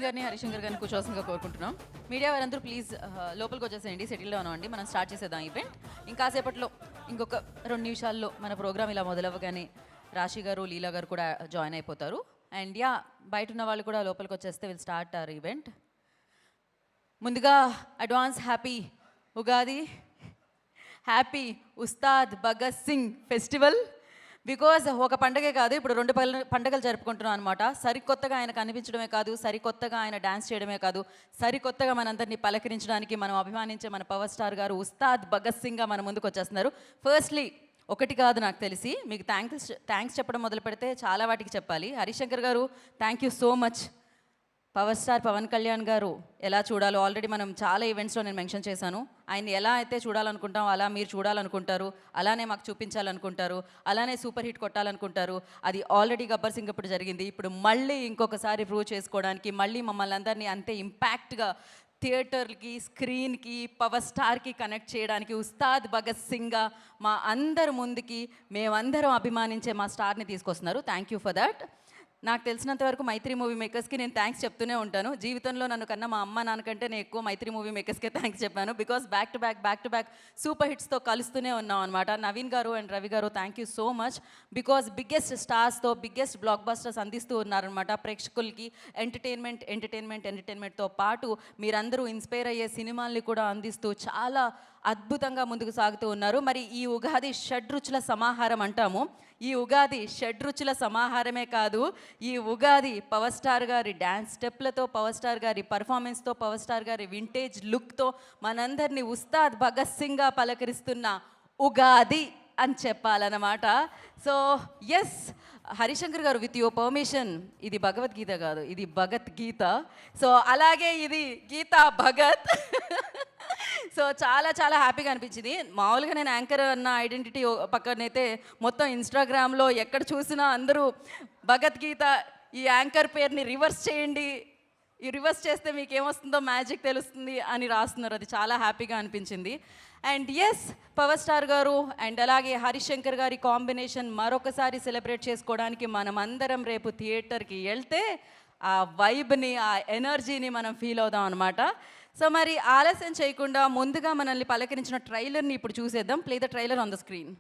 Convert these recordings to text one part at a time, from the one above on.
నవీన్ గారిని హరిశంకర్ గారిని కూర్చోవలసిందిగా కోరుకుంటున్నాం. మీడియా వారందరూ ప్లీజ్ లోపలికి వచ్చేసేయండి, సెటిల్ డౌన్ అవ్వండి. మనం స్టార్ట్ చేసేద్దాం ఈవెంట్. ఇంకాసేపట్లో ఇంకొక 2 నిమిషాల్లో మన ప్రోగ్రామ్ ఇలా మొదలవ్వగానే రాశి గారు, లీలా గారు కూడా జాయిన్ అయిపోతారు. అండ్ బయట ఉన్న వాళ్ళు కూడా లోపలికి వచ్చేస్తే విల్ స్టార్ట్ అవర్ ఈవెంట్. ముందుగా advance happy Ugadi, happy Ustaad Bhagat Singh festival. Because ఒక పండగే కాదు, ఇప్పుడు 2 పండుగలు జరుపుకుంటున్నాం అనమాట. సరికొత్తగా ఆయన కనిపించడమే కాదు, సరికొత్తగా ఆయన డ్యాన్స్ చేయడమే కాదు, సరికొత్తగా మనందరినీ పలకరించడానికి మనం అభిమానించే మన పవర్ స్టార్ గారు ఉస్తాద్ భగత్ సింగ్గా మన ముందుకు వచ్చేస్తున్నారు. ఫస్ట్లీ ఒకటి కాదు, నాకు తెలిసి మీకు థ్యాంక్స్ చెప్పడం మొదలు పెడితే చాలా వాటికి చెప్పాలి. హరిశంకర్ గారు, thank you so much. Power star Pawan Kalyan గారు ఎలా చూడాలో ఆల్రెడీ మనం చాలా ఈవెంట్స్లో నేను మెన్షన్ చేశాను. ఆయన్ని ఎలా అయితే చూడాలనుకుంటాం అలా మీరు చూడాలనుకుంటారు, అలానే మాకు చూపించాలనుకుంటారు, అలానే సూపర్ హిట్ కొట్టాలనుకుంటారు. అది ఆల్రెడీ గబ్బర్ సింగ్ ఇప్పుడు జరిగింది. ఇప్పుడు మళ్ళీ ఇంకొకసారి ప్రూవ్ చేసుకోవడానికి, మళ్ళీ మమ్మల్ని అందరినీ అంతే ఇంపాక్ట్గా థియేటర్కి, స్క్రీన్కి, పవర్ స్టార్కి కనెక్ట్ చేయడానికి ఉస్తాద్ భగత్ సింగ్గా మా అందరి ముందుకి మేమందరం అభిమానించే మా స్టార్ని తీసుకొస్తున్నారు. Thank you for that. నాకు తెలిసినంత వరకు మైత్రి మూవీ మేకర్స్కి నేను థ్యాంక్స్ చెప్తూనే ఉంటాను. జీవితంలో నన్ను కన్నా మా అమ్మ నాన్నకంటే నేను ఎక్కువ మైత్రి మూవీ మేకర్స్కే థ్యాంక్స్ చెప్పాను. Because back to back super హిట్స్తో కలుస్తూనే ఉన్నాం అనమాట. Naveen garu and Ravi garu, thank you so much. Because biggest స్టార్స్తో బిగ్గెస్ట్ బ్లాక్ బస్టర్స్ అందిస్తూ ఉన్నారనమాట ప్రేక్షకులకి. ఎంటర్టైన్మెంట్తో పాటు మీరందరూ ఇన్స్పైర్ అయ్యే సినిమాల్ని కూడా అందిస్తూ చాలా అద్భుతంగా ముందుకు సాగుతూ ఉన్నారు. మరి ఈ ఉగాది షడ్రుచుల సమాహారం అంటాము. ఈ ఉగాది షడ్రుచుల సమాహారమే కాదు, ఈ ఉగాది పవర్ స్టార్ గారి డ్యాన్స్ స్టెప్లతో, పవర్ స్టార్ గారి పర్ఫార్మెన్స్తో, పవర్ స్టార్ గారి వింటేజ్ లుక్తో మనందరినీ ఉస్తాద్ భగత్ సింగ్గా పలకరిస్తున్న ఉగాది అని చెప్పాలన్నమాట. సో ఎస్ హరిశంకర్ గారు, విత్ యువర్ పర్మిషన్, ఇది భగవద్గీత కాదు, ఇది భగత్ గీత. సో అలాగే ఇది గీతా భగత్. సో చాలా చాలా హ్యాపీగా అనిపించింది. మామూలుగా నేను యాంకర్ అన్న ఐడెంటిటీ పక్కనైతే మొత్తం ఇన్స్టాగ్రామ్లో ఎక్కడ చూసినా అందరూ భగవద్గీత, ఈ యాంకర్ పేరుని రివర్స్ చేయండి, ఈ రివర్స్ చేస్తే మీకు ఏమొస్తుందో మ్యాజిక్ తెలుస్తుంది అని రాస్తున్నారు. అది చాలా హ్యాపీగా అనిపించింది. అండ్ ఎస్, పవర్ స్టార్ గారు అండ్ అలాగే హరిశంకర్ గారి కాంబినేషన్ మరొకసారి సెలబ్రేట్ చేసుకోవడానికి మనం అందరం రేపు థియేటర్కి వెళ్తే ఆ వైబ్ని, ఆ ఎనర్జీని మనం ఫీల్ అవుదాం అనమాట. సో మరి ఆలస్యం చేయకుండా ముందుగా మనల్ని పలకరించిన ట్రైలర్ని ఇప్పుడు చూసేద్దాం. Play the trailer on the screen.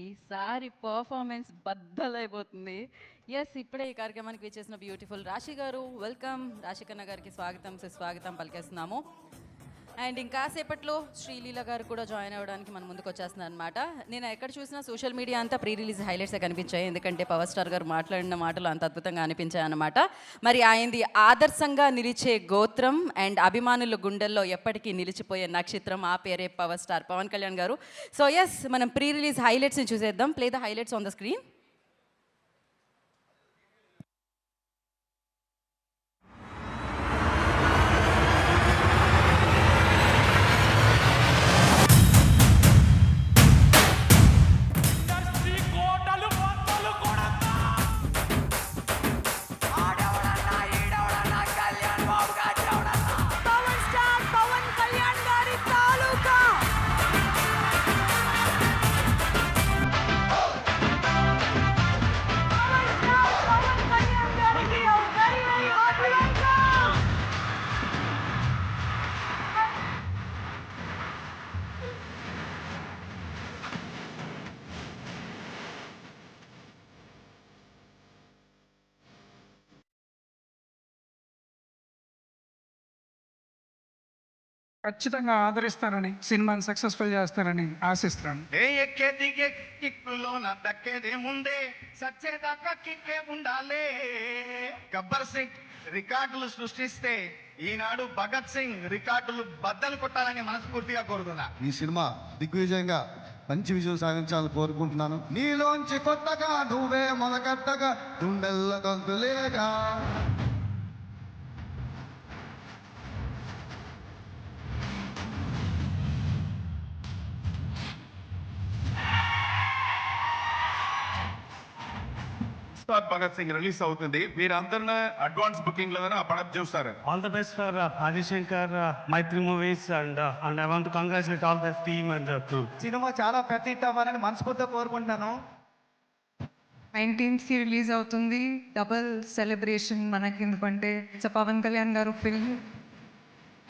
ఈసారి పర్ఫార్మెన్స్ బద్దలైపోతుంది. ఇప్పుడే ఈ కార్యక్రమానికి విచ్చేసిన బ్యూటిఫుల్ రాశి గారు, వెల్కమ్. రాశి కన్న గారికి స్వాగతం సుస్వాగతం పలికేస్తున్నాము. అండ్ ఇంకాసేపట్లో శ్రీలీల గారు కూడా జాయిన్ అవ్వడానికి మన ముందుకు వచ్చేస్తున్నారు అనమాట. నేను ఎక్కడ చూసినా సోషల్ మీడియా అంతా ప్రీ రిలీజ్ హైలైట్సే కనిపించాయి, ఎందుకంటే పవర్ స్టార్ గారు మాట్లాడిన మాటలు అంత అద్భుతంగా అనిపించాయి అనమాట. మరి ఆయనది ఆదర్శంగా నిలిచే గోత్రం అండ్ అభిమానుల గుండెల్లో ఎప్పటికీ నిలిచిపోయే నక్షత్రం, ఆ పేరే పవర్ స్టార్ పవన్ కళ్యాణ్ గారు. సో మనం ప్రీ రిలీజ్ హైలైట్స్ని చూసేద్దాం. Play the highlights on the screen. ఖచ్చితంగా ఆదరిస్తారని, సినిమాని సక్సెస్ఫుల్ చేస్తారని ఆశిస్తున్నాను. దక్కేదేముందే సచ్చేదాకా కిక్కే ఉండాలే. గబ్బర్ సింగ్ రికార్డులు సృష్టిస్తే ఈనాడు భగత్ సింగ్ రికార్డులు బద్దలు కొట్టాలని మనస్ఫూర్తిగా కోరుతున్నా. ఈ సినిమా దిగ్విజయంగా మంచి విజయం సాధించాలని కోరుకుంటున్నాను. నీలోంచి కొత్తగా నువ్వే మొదకట్టగా గుండెల్ల గొంతులేగా. భగత్ సింగ్ రిలీజ్ అవుతుంది. మీరందరూ అడ్వాన్స్ బుకింగ్ లో పడప్ చూస్తారు. All the best for Adi Shankar, Maitri Movies, and I want to congratulate all the team and the crew. Cinema చాలా పెద్ద హిట్ అవ్వాలని మనస్ఫూర్తిగా కోరుకుంటున్నాను. 19th రిలీజ్ అవుతుంది. డబుల్ సెలబ్రేషన్ మనకి, ఎందుకంటే ఇట్స్ పవన్ కళ్యాణ్ గారు ఫిల్మ్.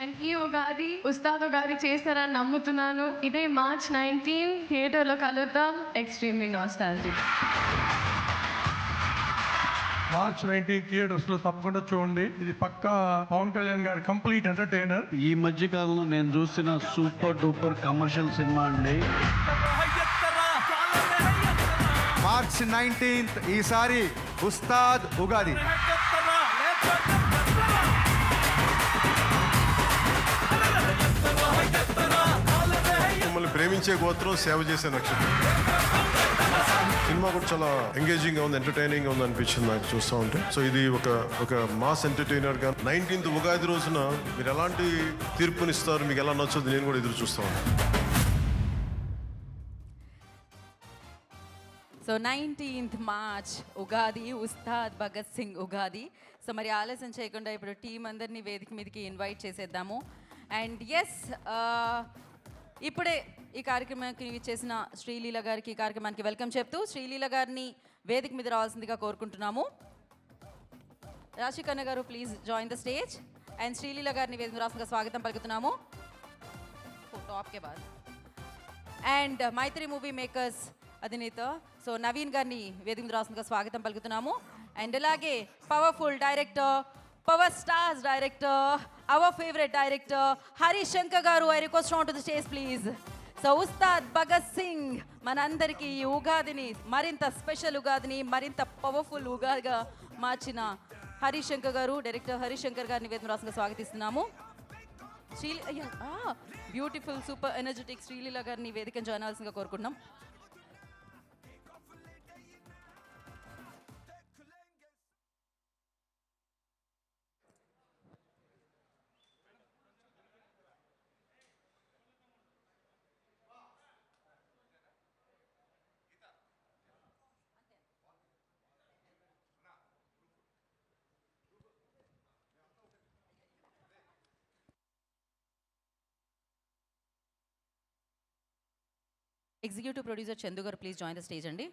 అండ్ ఈ ఉగాది ఉస్తాద్ గారి చేస్తారని నమ్ముతున్నాను. ఇదే March 19 థియేటర్లో కలుద్దాం. Extremely nostalgic. మార్చ్ 19 థియేటర్స్ లో తప్పకుండా చూడండి. ఇది పక్కా పవన్ కళ్యాణ్ గారి కంప్లీట్ ఎంటర్టైనర్. ఈ మధ్య కాలంలో నేను చూసిన సూపర్ డూపర్ కమర్షియల్ సినిమా అండి. మార్చ్ 19 ఈసారి ఉస్తాద్ ఉగాది. మిమ్మల్ని ప్రేమించే గోత్రం, సేవ చేసే నక్షత్రం. సినిమా కూడా చాలా ఎంగేజింగ్ గా ఉంది, ఎంటర్టైనింగ్ గా ఉంది అనిపించింది నాకు చూస్తూ ఉంటే. సో ఇది ఒక మాస్ ఎంటర్టైనర్ గా 19th ఉగాది రోజున మీరు ఎలాంటి తీర్పునిస్తారు, మీకు ఎలా నచ్చుతుంది, నేను కూడా ఎదురు చూస్తా ఉన్నాను. So 19th March Ugadi, Ustaad Bhagat Singh Ugadi. So మరి ఆలస్యం చేయకుండా ఇప్పుడు టీం అందరినీ వేదిక మీదకి ఇన్వైట్ చేసేద్దాము. అండ్ ఇప్పుడే ఈ కార్యక్రమానికి చేసిన శ్రీలీల గారికి ఈ కార్యక్రమానికి వెల్కమ్ చెప్తూ శ్రీలీల గారిని వేదిక మీద రావాల్సిందిగా కోరుకుంటున్నాము. Raashi Khanna garu please join the stage. And Sreeleela గారిని వేదిక మీద రావాల్సిందిగా స్వాగతం పలుకుతున్నాము. టాప్కే బాద్. అండ్ మైత్రి మూవీ మేకర్స్ అధినేత సో నవీన్ గారిని వేదిక మీద రావాల్సిందిగా స్వాగతం పలుకుతున్నాము. అండ్ అలాగే powerful director, power stars director, our favourite director Harish Shankar garu, I request on to the stage please. So Ustaad Bhagat Singh మనందరికీ ఈ ఉగాదిని మరింత స్పెషల్ ఉగాదిని మరింత పవర్ఫుల్ ఉగాదిగా మార్చిన హరీష్ శంకర్ గారు, డైరెక్టర్ హరీష్ శంకర్ గారిని వేదిక రాష్ట్రంగా స్వాగతిస్తున్నాము. బ్యూటిఫుల్ సూపర్ ఎనర్జెటిక్ శ్రీలీల గారిని వేదికను జాయిన్ అవ్వాల్సిందిగా కోరుకుంటున్నాం. ఎగ్జిక్యూటివ్ ప్రొడ్యూసర్ చందు గారు ప్లీజ్ జాయిన్ ద స్టేజ్ అండి.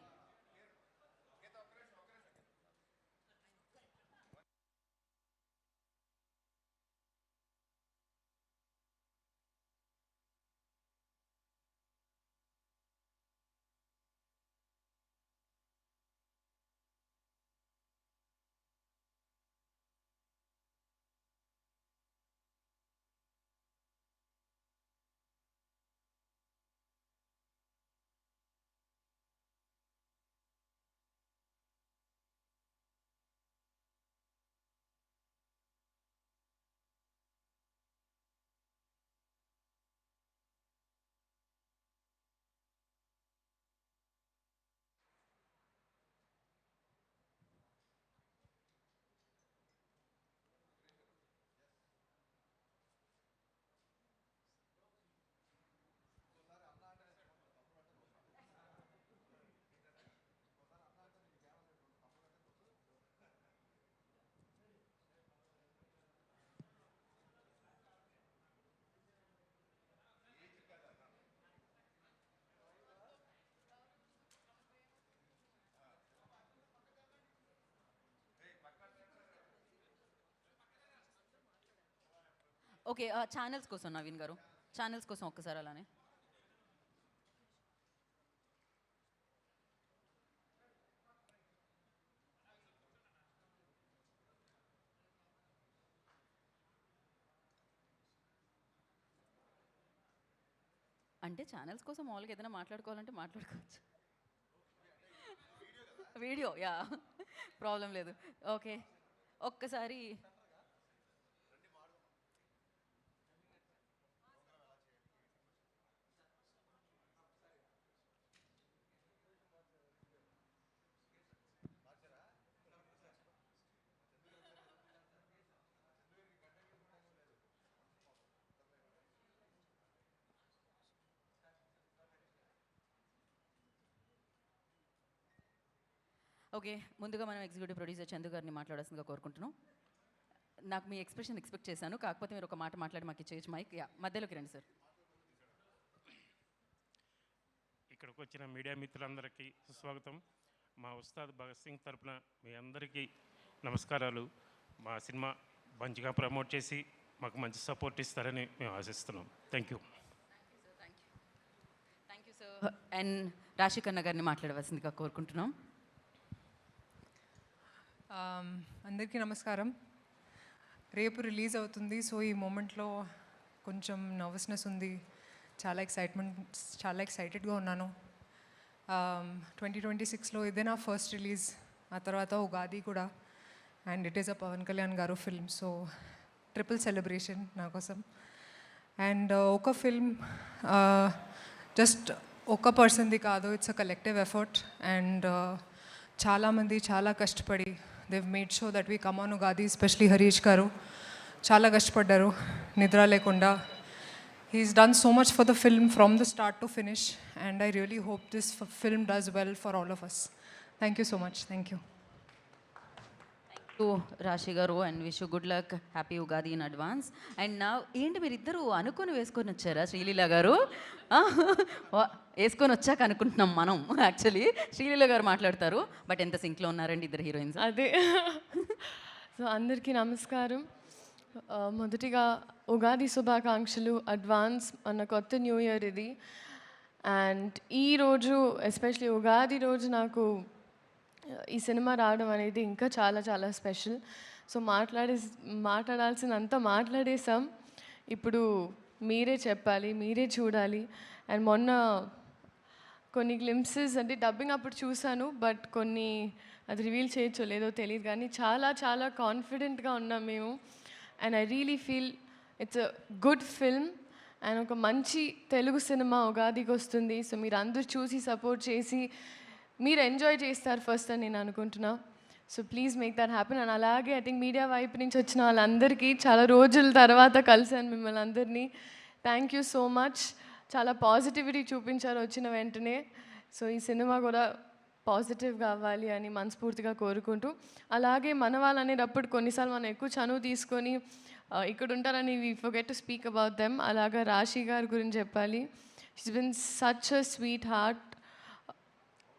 ఓకే ఛానల్స్ కోసం నవీన్ గారు, ఛానల్స్ కోసం ఒక్కసారి అలానే. అంటే ఛానల్స్ కోసం మామూలుగా ఏదైనా మాట్లాడుకోవాలంటే మాట్లాడుకోవచ్చు. వీడియో యా ప్రాబ్లం లేదు. ఓకే ఒక్కసారి ఓకే ముందుగా మనం ఎగ్జిక్యూటివ్ ప్రొడ్యూసర్ చందు గారిని మాట్లాడాల్సిందిగా కోరుకుంటున్నాం. నాకు మీ ఎక్స్ప్రెషన్ ఎక్స్పెక్ట్ చేశాను, కాకపోతే మీరు ఒక మాట మాట్లాడి మాకు ఇచ్చేయచ్చు మైక్. యా మధ్యలోకి రండి సార్. ఇక్కడికి వచ్చిన మీడియా మిత్రులందరికీ సుస్వాగతం. మా ఉస్తాద్ భగత్ సింగ్ తరపున మీ అందరికీ నమస్కారాలు. మా సినిమా మంచిగా ప్రమోట్ చేసి మాకు మంచి సపోర్ట్ ఇస్తారని మేము ఆశిస్తున్నాం. Thank you. Thank you sir. And Rashi Khanna గారిని మాట్లాడవలసిందిగా కోరుకుంటున్నాం. అందరికీ నమస్కారం. రేపు రిలీజ్ అవుతుంది, సో ఈ మూమెంట్లో కొంచెం నర్వస్నెస్ ఉంది, చాలా ఎక్సైటెడ్గా ఉన్నాను. 2026లో ఇదే నా ఫస్ట్ రిలీజ్, ఆ తర్వాత ఉగాది కూడా, and it is a Pawan Kalyan గారు ఫిల్మ్, సో ట్రిపుల్ సెలబ్రేషన్ నా కోసం. అండ్ ఒక ఫిల్మ్ జస్ట్ ఒక పర్సన్ది కాదు, it's a collective effort. And చాలామంది చాలా కష్టపడి they've made sure that we come on Ugadi, especially Harish garu చాలా కష్టపడ్డారు నిద్ర లేకుండా. He's done so much for the film from the start to finish, and I really hope this film does well for all of us. Thank you so much. Thank you. రాశి గారు and wish good luck, happy Ugadi in advance. And నా ఏంటి మీరు ఇద్దరు అనుకొని వేసుకొని వచ్చారా? శ్రీలీల గారు వేసుకొని వచ్చాక అనుకుంటున్నాం మనం, యాక్చువల్లీ శ్రీలీల గారు మాట్లాడతారు. బట్ ఎంత సింక్లో ఉన్నారండి ఇద్దరు హీరోయిన్స్. అదే సో అందరికీ నమస్కారం. మొదటిగా ఉగాది శుభాకాంక్షలు అడ్వాన్స్. మన కొత్త న్యూ ఇయర్ ఇది. అండ్ ఈరోజు ఎస్పెషలీ ఉగాది రోజు నాకు ఈ సినిమా రావడం అనేది ఇంకా చాలా చాలా స్పెషల్. సో మాట్లాడాల్సినంత మాట్లాడేసాం. ఇప్పుడు మీరే చెప్పాలి, మీరే చూడాలి. అండ్ మొన్న కొన్ని గ్లింప్సెస్ అంటే డబ్బింగ్ అప్పుడు చూశాను, బట్ కొన్ని అది రివీల్ చేయొచ్చో లేదో తెలియదు, కానీ చాలా చాలా కాన్ఫిడెంట్గా ఉన్నాం మేము. And I really feel it's a good film and ఒక మంచి తెలుగు సినిమా ఉగాదికి వస్తుంది. సో మీరు అందరూ చూసి సపోర్ట్ చేసి మీరు ఎంజాయ్ చేస్తారు ఫస్ట్ అని నేను అనుకుంటున్నా. So please make that happen. And అలాగే ఐ థింక్ మీడియా వైపు నుంచి వచ్చిన వాళ్ళందరికీ చాలా రోజుల తర్వాత కలిసాను మిమ్మల్ని అందరినీ. Thank you so much. చాలా పాజిటివిటీ చూపించారు వచ్చిన వెంటనే. సో ఈ సినిమా కూడా పాజిటివ్గా అవ్వాలి అని మనస్ఫూర్తిగా కోరుకుంటూ, అలాగే మన వాళ్ళు అనేటప్పుడు కొన్నిసార్లు మనం ఎక్కువ చనువు తీసుకొని ఇక్కడ ఉంటారని we forget to speak about them. అలాగా రాశి గారి గురించి చెప్పాలి. She's been such a sweet heart.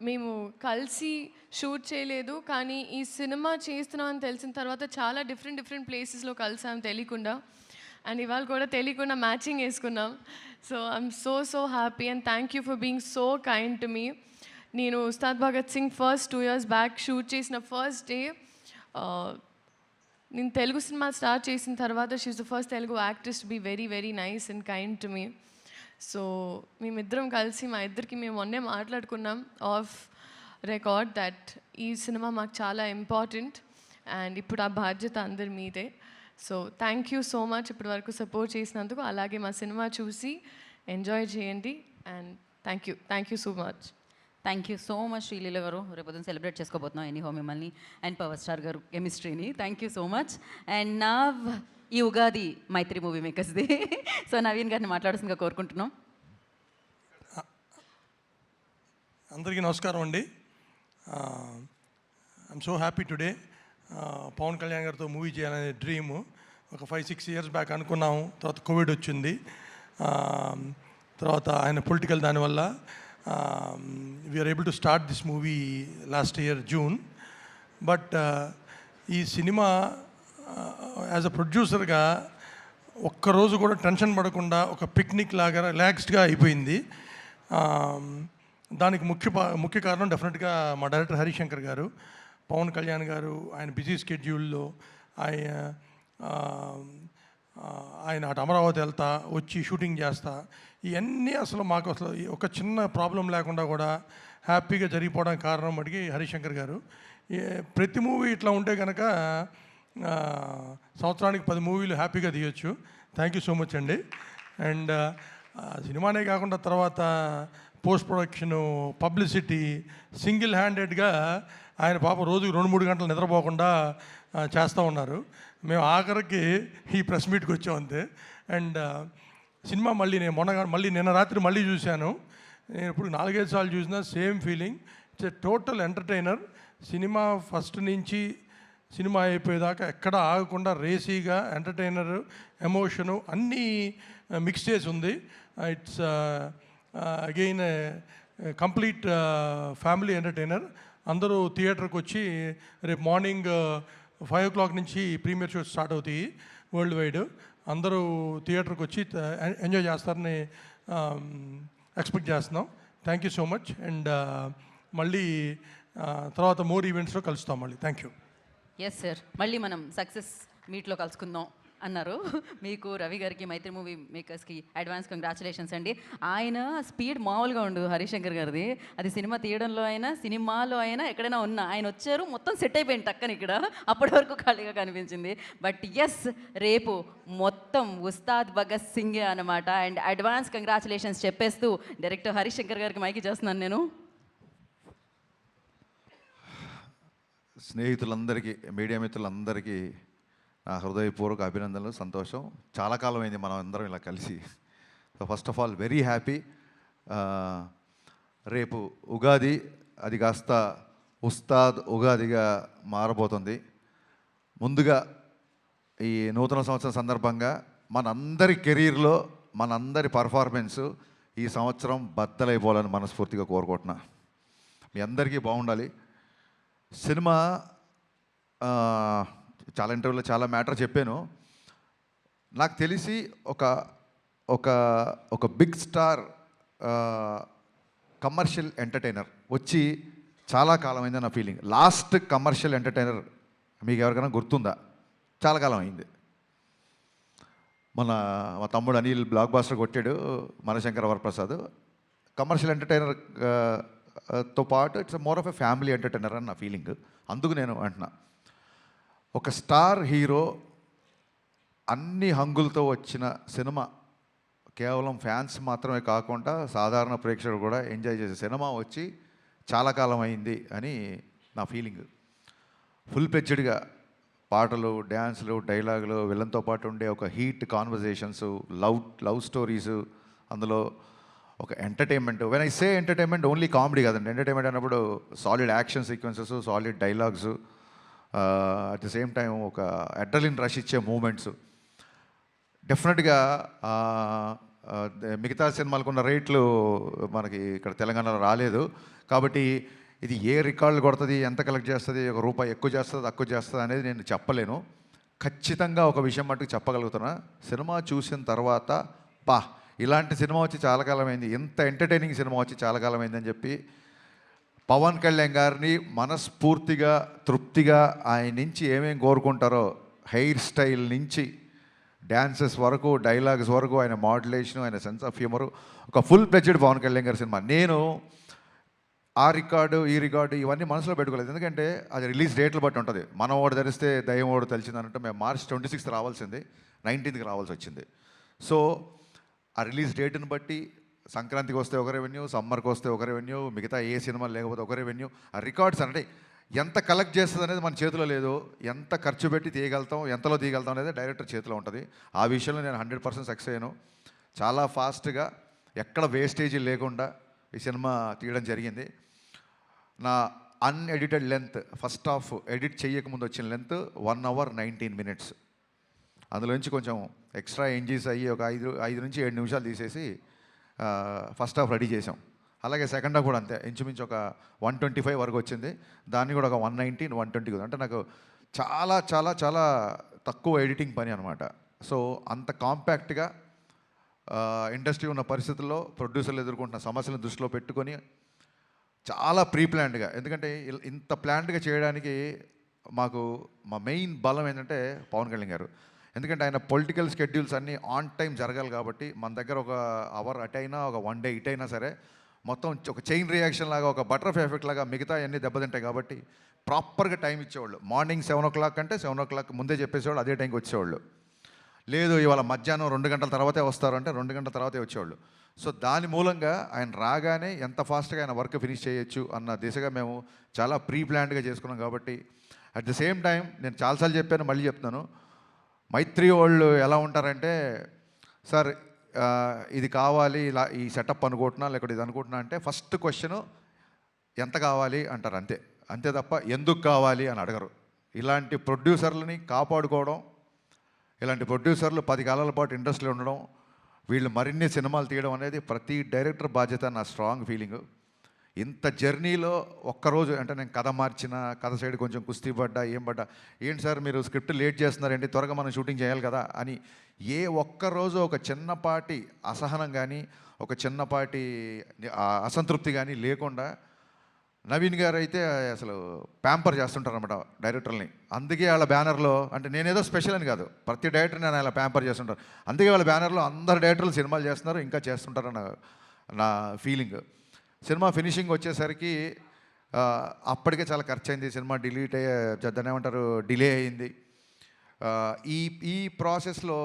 మేము కలిసి షూట్ చేయలేదు, కానీ ఈ సినిమా చేస్తున్నామని తెలిసిన తర్వాత చాలా డిఫరెంట్ ప్లేసెస్లో కలిసాం తెలియకుండా. అండ్ ఇవాళ కూడా తెలియకుండా మ్యాచింగ్ వేసుకున్నాం. So I'm so happy and thank you for being so kind to me. నేను Ustaad Bhagat Singh first 2 years back shoot చేసిన ఫస్ట్ డే, నేను తెలుగు సినిమా స్టార్ట్ చేసిన తర్వాత she's the first Telugu actress to be very nice and kind to me. So మేమిద్దరం కలిసి మా ఇద్దరికి మేము మొన్నే మాట్లాడుకున్నాం ఆఫ్ రికార్డ్ దట్ ఈ సినిమా మాకు చాలా ఇంపార్టెంట్ అండ్ ఇప్పుడు ఆ బాధ్యత అందరి మీదే. So thank you so much ఇప్పటి వరకు సపోర్ట్ చేసినందుకు. అలాగే మా సినిమా చూసి ఎంజాయ్ చేయండి and thank you so much. Thank you so much Sreeleela గారు. రేపు సెలబ్రేట్ చేసుకోబోతున్నాం ఎనీహో మిమ్మల్ని అండ్ పవర్ స్టార్ గారు కెమిస్ట్రీని. Thank you so much. And నా ఈ ఉగాది మైత్రి మూవీ మేకర్స్ది. సో నవీన్ గారిని మాట్లాడుతుందిగా కోరుకుంటున్నాం. అందరికీ నమస్కారం అండి. I'm so happy today. Pawan Kalyan గారితో మూవీ చేయాలనే డ్రీమ్ ఒక 5-6 years బ్యాక్ అనుకున్నాము. తర్వాత కోవిడ్ వచ్చింది, తర్వాత ఆయన పొలిటికల్ దానివల్ల we are able to start this movie last year June. But ఈ సినిమా యాజ్ అ ప్రొడ్యూసర్గా ఒక్కరోజు కూడా టెన్షన్ పడకుండా ఒక పిక్నిక్ లాగా రిలాక్స్డ్గా అయిపోయింది. దానికి ముఖ్య కారణం డెఫినెట్గా మా డైరెక్టర్ హరిశంకర్ గారు, పవన్ కళ్యాణ్ గారు. ఆయన బిజీ స్కెడ్యూల్లో ఆయన అటు అమరావతి వెళ్తా వచ్చి షూటింగ్ చేస్తా, ఇవన్నీ అసలు మాకు అసలు ఒక చిన్న ప్రాబ్లం లేకుండా కూడా హ్యాపీగా జరిగిపోవడానికి కారణం అడిగి హరిశంకర్ గారు. ప్రతి మూవీ ఇట్లా ఉంటే కనుక సంవత్సరానికి 10 మూవీలు హ్యాపీగా తీయొచ్చు. థ్యాంక్ యూ సో మచ్ అండి. అండ్ సినిమానే కాకుండా తర్వాత పోస్ట్ ప్రొడక్షను, పబ్లిసిటీ, సింగిల్ హ్యాండెడ్గా ఆయన పాప రోజుకి 2-3 గంటలు నిద్రపోకుండా చేస్తూ ఉన్నారు. మేము ఆఖరికి ఈ ప్రెస్ మీట్కి వచ్చాం అంతే. అండ్ సినిమా మళ్ళీ నిన్న రాత్రి మళ్ళీ చూశాను. నేను ఇప్పుడు 4-5 సార్లు చూసినా same feeling. It's a total entertainer. Cinema first నుంచి సినిమా అయిపోయేదాకా ఎక్కడ ఆగకుండా రేసీగా ఎంటర్టైనర్, ఎమోషను అన్నీ మిక్స్ చేసి ఉంది. It's again complete family entertainer. అందరూ థియేటర్కి వచ్చి రేపు మార్నింగ్ 5 o'clock నుంచి ప్రీమియర్ షోస్ స్టార్ట్ అవుతాయి వరల్డ్ వైడ్. అందరూ థియేటర్కి వచ్చి ఎంజాయ్ చేస్తారని ఎక్స్పెక్ట్ చేస్తున్నాం. Thank you so much. And మళ్ళీ తర్వాత మోర్ ఈవెంట్స్లో కలుస్తాం మళ్ళీ. Thank you. ఎస్ సార్, మళ్ళీ మనం సక్సెస్ మీట్లో కలుసుకుందాం అన్నారు. మీకు, రవి గారికి, మైత్రి మూవీ మేకర్స్కి అడ్వాన్స్ కంగ్రాచులేషన్స్ అండి. ఆయన స్పీడ్ మామూలుగా ఉండు హరిశంకర్ గారిది. అది సినిమా తీయడంలో అయినా, సినిమాలో అయినా, ఎక్కడైనా ఉన్నా ఆయన వచ్చారు, మొత్తం సెట్ అయిపోయింది టక్కన ఇక్కడ. అప్పటి వరకు ఖాళీగా కనిపించింది. బట్ ఎస్, రేపు మొత్తం ఉస్తాద్ భగత్ సింగ్ అనమాట. అండ్ అడ్వాన్స్ కంగ్రాచులేషన్స్ చెప్పేస్తూ డైరెక్టర్ హరిశంకర్ గారికి మైకి చేస్తున్నాను నేను. స్నేహితులందరికీ, మీడియా మిత్రులందరికీ నా హృదయపూర్వక అభినందనలు, సంతోషం. చాలా కాలం అయింది మనం అందరం ఇలా కలిసి. So first of all very happy. రేపు ఉగాది, అది కాస్త ఉస్తాద్ ఉగాదిగా మారబోతుంది. ముందుగా ఈ నూతన సంవత్సరం సందర్భంగా మనందరి కెరీర్లో మనందరి పర్ఫార్మెన్సు ఈ సంవత్సరం బద్దలైపోవాలని మనస్ఫూర్తిగా కోరుకుంటున్నా. మీ అందరికీ బాగుండాలి. సినిమా చాలా ఇంటర్వ్యూలో చాలా మ్యాటర్ చెప్పాను. నాకు తెలిసి ఒక బిగ్ స్టార్ కమర్షియల్ ఎంటర్టైనర్ వచ్చి చాలా కాలం అయిందని నా ఫీలింగ్. లాస్ట్ కమర్షియల్ ఎంటర్టైనర్ మీకు ఎవరికైనా గుర్తుందా? చాలా కాలం అయింది. మా తమ్ముడు అనిల్ బ్లాక్ బాస్టర్ కొట్టాడు, మనశంకర వరప్రసాద్. కమర్షియల్ ఎంటర్టైనర్ తో పాటు it's more of a family entertainer అని నా ఫీలింగ్. అందుకు నేను అంటున్నా, ఒక స్టార్ హీరో అన్ని హంగులతో వచ్చిన సినిమా, కేవలం ఫ్యాన్స్ మాత్రమే కాకుండా సాధారణ ప్రేక్షకులు కూడా ఎంజాయ్ చేసే సినిమా వచ్చి చాలా కాలం అయింది అని నా ఫీలింగ్. ఫుల్ ప్లెడ్జ్డ్గా పాటలు, డ్యాన్సులు, డైలాగులు, విలన్తో పాటు ఉండే ఒక హీట్ కాన్వర్జేషన్స్, లవ్ స్టోరీసు, అందులో ఒక entertainment. When I say entertainment, only comedy కాదండి. ఎంటర్టైన్మెంట్ అన్నప్పుడు solid action sequences, solid dialogues, at the same time ఒక అడ్రలిన్ రష్ ఇచ్చే మూమెంట్స్. డెఫినెట్గా మిగతా సినిమాలకు ఉన్న రేట్లు మనకి ఇక్కడ తెలంగాణలో రాలేదు. కాబట్టి ఇది ఏ రికార్డులు కొడుతుంది, ఎంత కలెక్ట్ చేస్తుంది, ₹1 ఎక్కువ చేస్తుంది, తక్కువ చేస్తుంది అనేది నేను చెప్పలేను. ఖచ్చితంగా ఒక విషయం మటుకు చెప్పగలుగుతున్నా, సినిమా చూసిన తర్వాత ఇలాంటి సినిమా వచ్చి చాలా కాలమైంది, ఇంత ఎంటర్టైనింగ్ సినిమా వచ్చి చాలా కాలమైందని చెప్పి పవన్ కళ్యాణ్ గారిని మనస్ఫూర్తిగా, తృప్తిగా ఆయన నుంచి ఏమేమి కోరుకుంటారో, హెయిర్ స్టైల్ నుంచి డ్యాన్సెస్ వరకు, డైలాగ్స్ వరకు, ఆయన మాడ్యులేషన్, ఆయన సెన్స్ ఆఫ్ హ్యూమరు, ఒక ఫుల్ ప్లెడ్జ్డ్ పవన్ కళ్యాణ్ గారి సినిమా. నేను ఆ రికార్డు, ఈ రికార్డు ఇవన్నీ మనసులో పెట్టుకోలేదు. ఎందుకంటే అది రిలీజ్ డేట్లు బట్టి ఉంటుంది. మనం ఓడి ధరిస్తే దయ్యం ఓడి తెలిసిందనంటే మేము March 26th రావాల్సింది, 19th రావాల్సి వచ్చింది. సో ఆ రిలీజ్ డేట్ని బట్టి సంక్రాంతికి వస్తే ఒక రెవెన్యూ, సమ్మర్కి వస్తే ఒక రెవెన్యూ, మిగతా ఏ సినిమా లేకపోతే ఒక రెవెన్యూ. ఆ రికార్డ్స్ అంటే ఎంత కలెక్ట్ చేస్తుంది అనేది మన చేతిలో లేదు. ఎంత ఖర్చు పెట్టి తీయగలుగుతాం, ఎంతలో తీయగలుగుతాం అనేది డైరెక్టర్ చేతిలో ఉంటుంది. ఆ విషయంలో నేను 100% సక్సెస్ అయ్యాను. చాలా ఫాస్ట్గా, ఎక్కడ వేస్టేజీ లేకుండా ఈ సినిమా తీయడం జరిగింది. నా unedited length, first half edit చేయకముందు వచ్చిన లెంత్ 1 hour 19 minutes. అందులోంచి కొంచెం ఎక్స్ట్రా ఎంజీస్ అయ్యి ఒక 5 నుంచి 7 నిమిషాలు తీసేసి ఫస్ట్ హాఫ్ రెడీ చేసాం. అలాగే సెకండ్ హాఫ్ కూడా అంతే, ఇంచుమించు ఒక 125 వరకు వచ్చింది. దాన్ని కూడా ఒక 119, 120. అంటే నాకు చాలా చాలా చాలా తక్కువ ఎడిటింగ్ పని అనమాట. సో అంత కాంపాక్ట్గా ఇండస్ట్రీ ఉన్న పరిస్థితుల్లో ప్రొడ్యూసర్లు ఎదుర్కొంటున్న సమస్యలను దృష్టిలో పెట్టుకొని చాలా ప్రీ ప్లాన్డ్గా, ఎందుకంటే ఇంత ప్లాన్డ్గా చేయడానికి మాకు మా మెయిన్ బలం ఏంటంటే పవన్ కళ్యాణ్ గారు. ఎందుకంటే ఆయన పొలిటికల్ స్కెడ్యూల్స్ అన్నీ ఆన్ టైం జరగాలి కాబట్టి మన దగ్గర ఒక అవర్ అటు అయినా ఒక 1 డే ఇటు అయినా సరే మొత్తం ఒక చైన్ రియాక్షన్ లాగా, ఒక బటర్ఫ్లై ఎఫెక్ట్ లాగా మిగతా అన్నీ దెబ్బతింటాయి కాబట్టి ప్రాపర్గా టైం ఇచ్చేవాళ్ళు. మార్నింగ్ 7 o'clock అంటే 7 o'clock ముందే చెప్పేసేవాళ్ళు, అదే టైంకి వచ్చేవాళ్ళు. లేదు ఇవాళ మధ్యాహ్నం 2 గంటల తర్వాతే వస్తారు అంటే 2 గంటల తర్వాతే వచ్చేవాళ్ళు. సో దాని మూలంగా ఆయన రాగానే ఎంత ఫాస్ట్గా ఆయన వర్క్ ఫినిష్ చేయొచ్చు అన్న దిశగా మేము చాలా ప్రీ ప్లాన్డ్గా చేసుకున్నాం. కాబట్టి అట్ ది సేమ్ టైం నేను చాలాసార్లు చెప్పాను, మళ్ళీ చెప్తున్నాను, మైత్రి వాళ్ళు ఎలా ఉంటారంటే, సార్ ఇది కావాలి, ఇలా ఈ సెటప్ అనుకుంటున్నా లేకపోతే ఇది అనుకుంటున్నా అంటే ఫస్ట్ క్వశ్చను ఎంత కావాలి అంటారు, అంతే. అంతే తప్ప ఎందుకు కావాలి అని అడగరు. ఇలాంటి ప్రొడ్యూసర్లని కాపాడుకోవడం, ఇలాంటి ప్రొడ్యూసర్లు 10 కాలాల పాటు ఇండస్ట్రీలో ఉండడం, వీళ్ళు మరిన్ని సినిమాలు తీయడం అనేది ప్రతి డైరెక్టర్ బాధ్యత, నా స్ట్రాంగ్ ఫీలింగు. ఇంత జర్నీలో ఒక్కరోజు అంటే నేను కథ మార్చిన, కథ సైడ్ కొంచెం కుస్తీ పడ్డా, ఏం పడ్డా, ఏంటి సార్ మీరు స్క్రిప్ట్ లేట్ చేస్తున్నారండి, త్వరగా మనం షూటింగ్ చేయాలి కదా అని ఏ ఒక్కరోజు ఒక చిన్నపాటి అసహనం కానీ, ఒక చిన్నపాటి అసంతృప్తి కానీ లేకుండా నవీన్ గారు అయితే అసలు ప్యాంపర్ చేస్తుంటారు అనమాట డైరెక్టర్ని. అందుకే వాళ్ళ బ్యానర్లో, అంటే నేనేదో స్పెషల్ అని కాదు, ప్రతి డైరెక్టర్ నేను అలా ప్యాంపర్ చేస్తుంటారు. అందుకే వాళ్ళ బ్యానర్లో అందరు డైరెక్టర్లు సినిమాలు చేస్తున్నారు, ఇంకా చేస్తుంటారన్న నా ఫీలింగ్. సినిమా ఫినిషింగ్ వచ్చేసరికి అప్పటికే చాలా ఖర్చు అయింది, సినిమా దాన్ని ఏమంటారు డిలే అయింది. ఈ ప్రాసెస్లో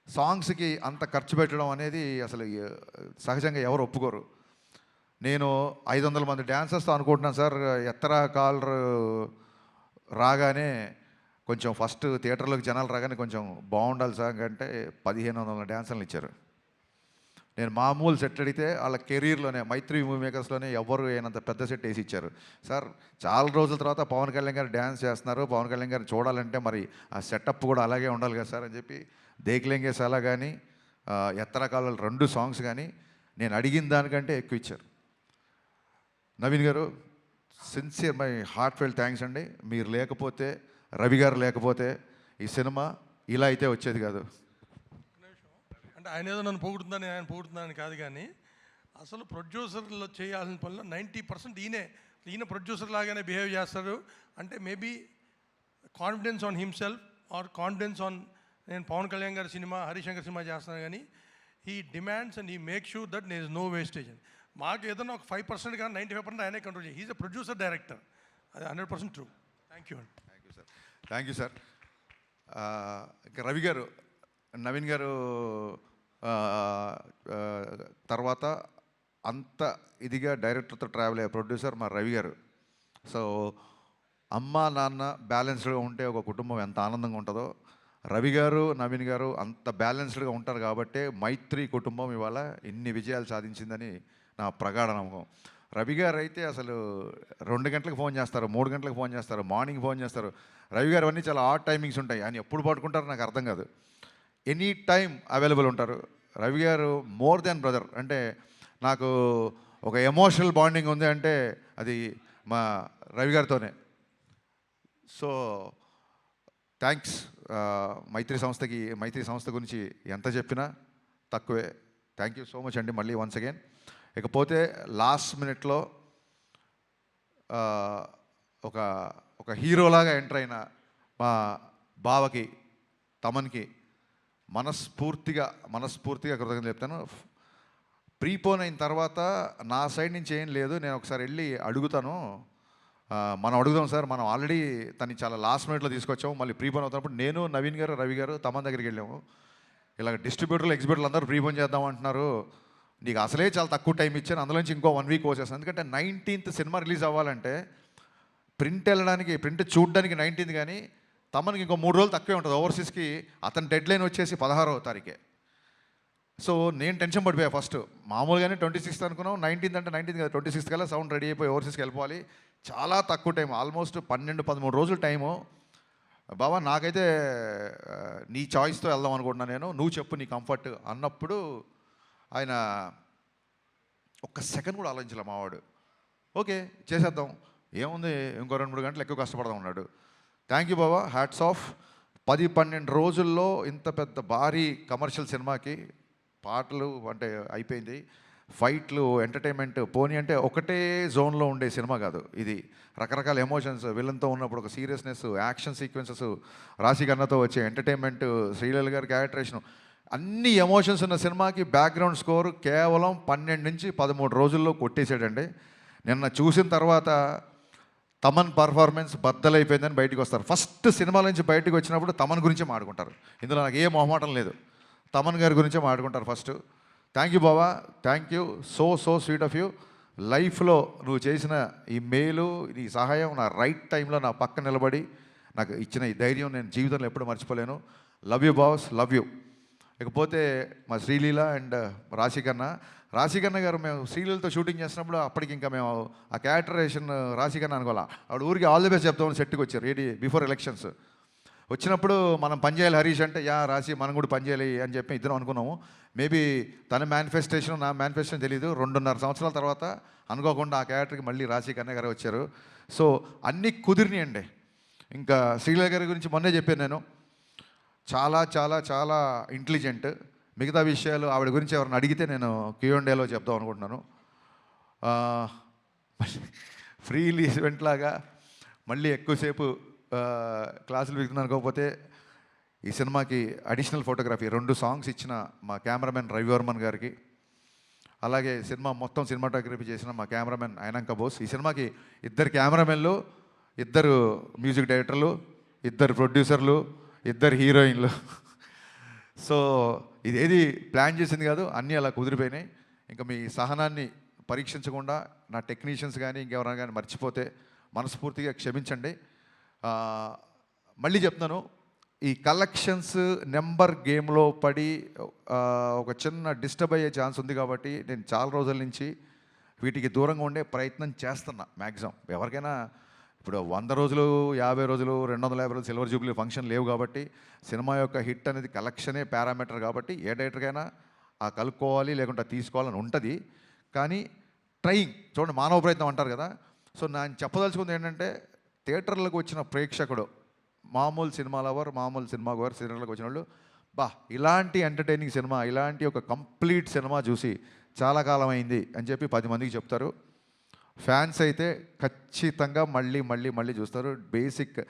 సాంగ్స్కి అంత ఖర్చు పెట్టడం అనేది అసలు సహజంగా ఎవరు ఒప్పుకోరు. నేను 500 మంది డ్యాన్సర్స్తో అనుకుంటున్నాను సార్, ఎత్తరా కాలర్ రాగానే కొంచెం ఫస్ట్ థియేటర్లోకి జనాలు రాగానే కొంచెం బాగుండాలి సార్ అంటే 1500 డ్యాన్సర్లు ఇచ్చారు. నేను మామూలు సెట్ అడిగితే వాళ్ళ కెరీర్లోనే మైత్రి మూవీ మేకర్స్లోనే ఎవరు అయినంత పెద్ద సెట్ వేసి ఇచ్చారు. సార్ చాలా రోజుల తర్వాత పవన్ కళ్యాణ్ గారు డ్యాన్స్ చేస్తున్నారు, పవన్ కళ్యాణ్ గారిని చూడాలంటే మరి ఆ సెటప్ కూడా అలాగే ఉండాలి కదా సార్ అని చెప్పి దేక్లేంగే సాలా కానీ ఎత్తరకాల 2 సాంగ్స్ కానీ నేను అడిగిన దానికంటే ఎక్కువ ఇచ్చారు. నవీన్ గారు sincere, my heartfelt thanks అండి. మీరు లేకపోతే, రవి గారు లేకపోతే ఈ సినిమా ఇలా అయితే వచ్చేది కాదు. అంటే ఆయన ఏదో నన్ను పొగుడుతుందని ఆయన పొగుడుతుందని కాదు, కానీ అసలు ప్రొడ్యూసర్లో చేయాల్సిన పనులు 90% ఈయన ప్రొడ్యూసర్ లాగానే బిహేవ్ చేస్తారు. అంటే maybe confidence on himself or confidence on నేను పవన్ కళ్యాణ్ గారి సినిమా, హరిశంకర్ సినిమా చేస్తున్నాను, కానీ he demands and he make sure that there is no wastage. మాకు ఏదైనా ఒక 5% కానీ 95% ఆయనే కంట్రోల్ చేయాలి. హీజ్ ఎ ప్రొడ్యూసర్ డైరెక్టర్, అది 100% ట్రూ. థ్యాంక్ యూ అండి. Thank you sir. ఇంకా రవి గారు, నవీన్ గారు తర్వాత అంత ఇదిగా డైరెక్టర్తో ట్రావెల్ అయ్యే ప్రొడ్యూసర్ మా రవి గారు. సో అమ్మ నాన్న బ్యాలెన్స్డ్గా ఉంటే ఒక కుటుంబం ఎంత ఆనందంగా ఉంటుందో, రవి గారు నవీన్ గారు అంత బ్యాలెన్స్డ్గా ఉంటారు కాబట్టే మైత్రి కుటుంబం ఇవాళ ఇన్ని విజయాలు సాధించిందని నా ప్రగాఢ నమ్మకం. రవి గారు అయితే అసలు 2 గంటలకు ఫోన్ చేస్తారు, 3 గంటలకు ఫోన్ చేస్తారు, మార్నింగ్ ఫోన్ చేస్తారు. రవి గారు అన్నీ చాలా ఆడ్ టైమింగ్స్ ఉంటాయి, ఆయన ఎప్పుడు పట్టుకుంటారో నాకు అర్థం కాదు. ఎనీ టైం అవైలబుల్ ఉంటారు. రవి గారు మోర్ దెన్ బ్రదర్. అంటే నాకు ఒక ఎమోషనల్ బాండింగ్ ఉంది అంటే అది మా రవి గారితోనే. So thanks. మైత్రి సంస్థ గురించి ఎంత చెప్పినా తక్కువే. థ్యాంక్ యూ సో మచ్ అండి మళ్ళీ వన్స్ అగైన్. ఇకపోతే లాస్ట్ మినిట్లో ఒక హీరోలాగా ఎంటర్ అయిన మా బావకి, తమన్కి మనస్ఫూర్తిగా కృతజ్ఞతలు చెప్తాను. ప్రీపోన్ అయిన తర్వాత నా సైడ్ నుంచి ఏం లేదు, నేను ఒకసారి వెళ్ళి అడుగుతాను, మనం అడుగుదాం సార్, మనం ఆల్రెడీ తను చాలా లాస్ట్ మినిట్లో తీసుకొచ్చాము, మళ్ళీ ప్రీపోన్ అవుతున్నప్పుడు నేను నవీన్ గారు రవి గారు తమన్ దగ్గరికి వెళ్ళాము. ఇలా డిస్ట్రిబ్యూటర్లు ఎగ్జిబ్యూటర్లు అందరూ ప్రీపోన్ చేద్దాం అంటున్నారు, నీకు అసలే చాలా తక్కువ టైం ఇచ్చాను, అందులోంచి ఇంకో 1 వీక్ వచ్చేస్తాను. ఎందుకంటే 19th సినిమా రిలీజ్ అవ్వాలంటే ప్రింట్ చూడడానికి 19th, కానీ తమనికి ఇంకో 3 రోజులు తక్కువే ఉంటుంది. ఓవర్సీస్కి అతని డెడ్ లైన్ వచ్చేసి 16వ తారీఖే. సో నేను టెన్షన్ పడిపోయా. ఫస్ట్ మామూలుగానే 26th అనుకున్నాం, 19th అంటే 19th కదా, 26th కల్లా సౌండ్ రెడీ అయిపోయి ఓవర్సీస్కి వెళ్ళిపోవాలి. చాలా తక్కువ టైం, ఆల్మోస్ట్ 12-13 రోజులు టైము. బాబా నాకైతే నీ చాయిస్తో వెళ్దాం అనుకుంటున్నాను, నేను నువ్వు చెప్పు నీ కంఫర్ట్ అన్నప్పుడు ఆయన ఒక్క సెకండ్ కూడా ఆలోచించలే మావాడు. ఓకే చేసేద్దాం, ఏముంది ఇంకో 2-3 గంటలు ఎక్కువ కష్టపడదాం అన్నాడు. Thank you Baba, hats off. 10-12 రోజుల్లో ఇంత పెద్ద భారీ కమర్షియల్ సినిమాకి పాటలు అంటే అయిపోయింది, ఫైట్లు, ఎంటర్టైన్మెంట్ పోనీ అంటే ఒకటే జోన్లో ఉండే సినిమా కాదు ఇది. రకరకాల ఎమోషన్స్, విలన్తో ఉన్నప్పుడు ఒక సీరియస్నెస్, యాక్షన్ సీక్వెన్సెస్, రాశి కన్నతో వచ్చే ఎంటర్టైన్మెంట్, శ్రీలీల గారి క్యారెక్టరేషన్, అన్ని ఎమోషన్స్ ఉన్న సినిమాకి బ్యాక్గ్రౌండ్ స్కోర్ కేవలం 12 నుంచి 13 రోజుల్లో కొట్టేసాడండి. నిన్న చూసిన తర్వాత తమన్ పర్ఫార్మెన్స్ బద్దలైపోయిందని బయటకు వస్తారు. ఫస్ట్ సినిమాల నుంచి బయటకు వచ్చినప్పుడు తమన్ గురించే మాట్లాడుకుంటారు. ఇందులో నాకు ఏ మొహమాటం లేదు, తమన్ గారి గురించే మాట్లాడుకుంటారు first. Thank you Baba, thank you, so sweet of you. లైఫ్లో నువ్వు చేసిన ఈ మేలు, నీ సహాయం, నా రైట్ టైంలో నా పక్క నిలబడి నాకు ఇచ్చిన ఈ ధైర్యం నేను జీవితంలో ఎప్పుడు మర్చిపోలేను. Love you boss, love you. ఇకపోతే మా శ్రీలీల అండ్ రాశికన్న గారు, మేము శ్రీలీలతో షూటింగ్ చేసినప్పుడు అప్పటికి ఇంకా మేము ఆ క్యారెక్టరేషన్ రాశికన్న అనుకోవాలా, ఆవిడ ఊరికి ఆల్ ది బెస్ట్ చెప్తామని సెట్కి వచ్చారు రెడీ బిఫోర్ ఎలక్షన్స్. వచ్చినప్పుడు మనం పనిచేయాలి హరీష్ అంటే, యా రాశి మనం కూడా పనిచేయాలి అని చెప్పి ఇద్దరం అనుకున్నాము. మేబీ తన మేనిఫెస్టేషన్ నా మేనిఫెస్టేషన్ తెలీదు. 2.5 సంవత్సరాల తర్వాత అనుకోకుండా ఆ క్యారెక్టర్కి మళ్ళీ రాశి కన్నయ్య గారు వచ్చారు. సో అన్నీ కుదిరినాయండి. ఇంకా శ్రీలీల గారి గురించి మొన్నే చెప్పాను నేను, చాలా చాలా చాలా ఇంటెలిజెంట్. మిగతా విషయాలు ఆవిడ గురించి ఎవరిని అడిగితే నేను Q&Aలో చెప్దాం అనుకుంటున్నాను. ఫ్రీ ఈవెంట్ లాగా మళ్ళీ ఎక్కువసేపు క్లాసులు వింటున్నాను. అనుకోకపోతే ఈ సినిమాకి అడిషనల్ ఫోటోగ్రఫీ 2 సాంగ్స్ ఇచ్చిన మా కెమెరామెన్ రవివర్మన్ గారికి, అలాగే సినిమా మొత్తం సినిమాటోగ్రఫీ చేసిన మా కెమెరామెన్ అయినంక బోస్. ఈ సినిమాకి 2 కెమెరామెన్లు, 2 మ్యూజిక్ డైరెక్టర్లు, 2 ప్రొడ్యూసర్లు, 2 హీరోయిన్లు. సో ఇదేది ప్లాన్ చేసింది కాదు, అన్నీ అలా కుదిరిపోయినాయి. ఇంకా మీ సహనాన్ని పరీక్షించకుండా నా టెక్నీషియన్స్ కానీ ఇంకెవరైనా కానీ మర్చిపోతే మనస్ఫూర్తిగా క్షమించండి. మళ్ళీ చెప్తున్నాను, ఈ కలెక్షన్స్ నెంబర్ గేమ్లో పడి ఒక చిన్న డిస్టర్బ్ అయ్యే ఛాన్స్ ఉంది. కాబట్టి నేను చాలా రోజుల నుంచి వీటికి దూరంగా ఉండే ప్రయత్నం చేస్తున్నా మ్యాక్సిమం. ఎవరికైనా ఇప్పుడు 100 రోజులు, 50 రోజులు, 250 రోజులు సిల్వర్ జూబ్లీ ఫంక్షన్ లేవు. కాబట్టి సినిమా యొక్క హిట్ అనేది కలెక్షనే పారామీటర్. కాబట్టి ఏ డైరెక్టర్కైనా ఆ కలుపుకోవాలి లేకుంటే తీసుకోవాలని ఉంటుంది. కానీ ట్రైయింగ్ చూడండి, మానవ ప్రయత్నం అంటారు కదా. సో నేను చెప్పదలుచుకుంది ఏంటంటే, థియేటర్లకు వచ్చిన ప్రేక్షకుడు, మామూలు సినిమా లవర్, మామూలు సినిమా గోవర్, థియేటర్లకు వచ్చిన వాళ్ళు, ఇలాంటి ఎంటర్టైనింగ్ సినిమా, ఇలాంటి ఒక కంప్లీట్ సినిమా చూసి చాలా కాలం అయింది అని చెప్పి 10 మందికి చెప్తారు. ఫ్యాన్స్ అయితే ఖచ్చితంగా మళ్ళీ మళ్ళీ మళ్ళీ చూస్తారు. బేసిక్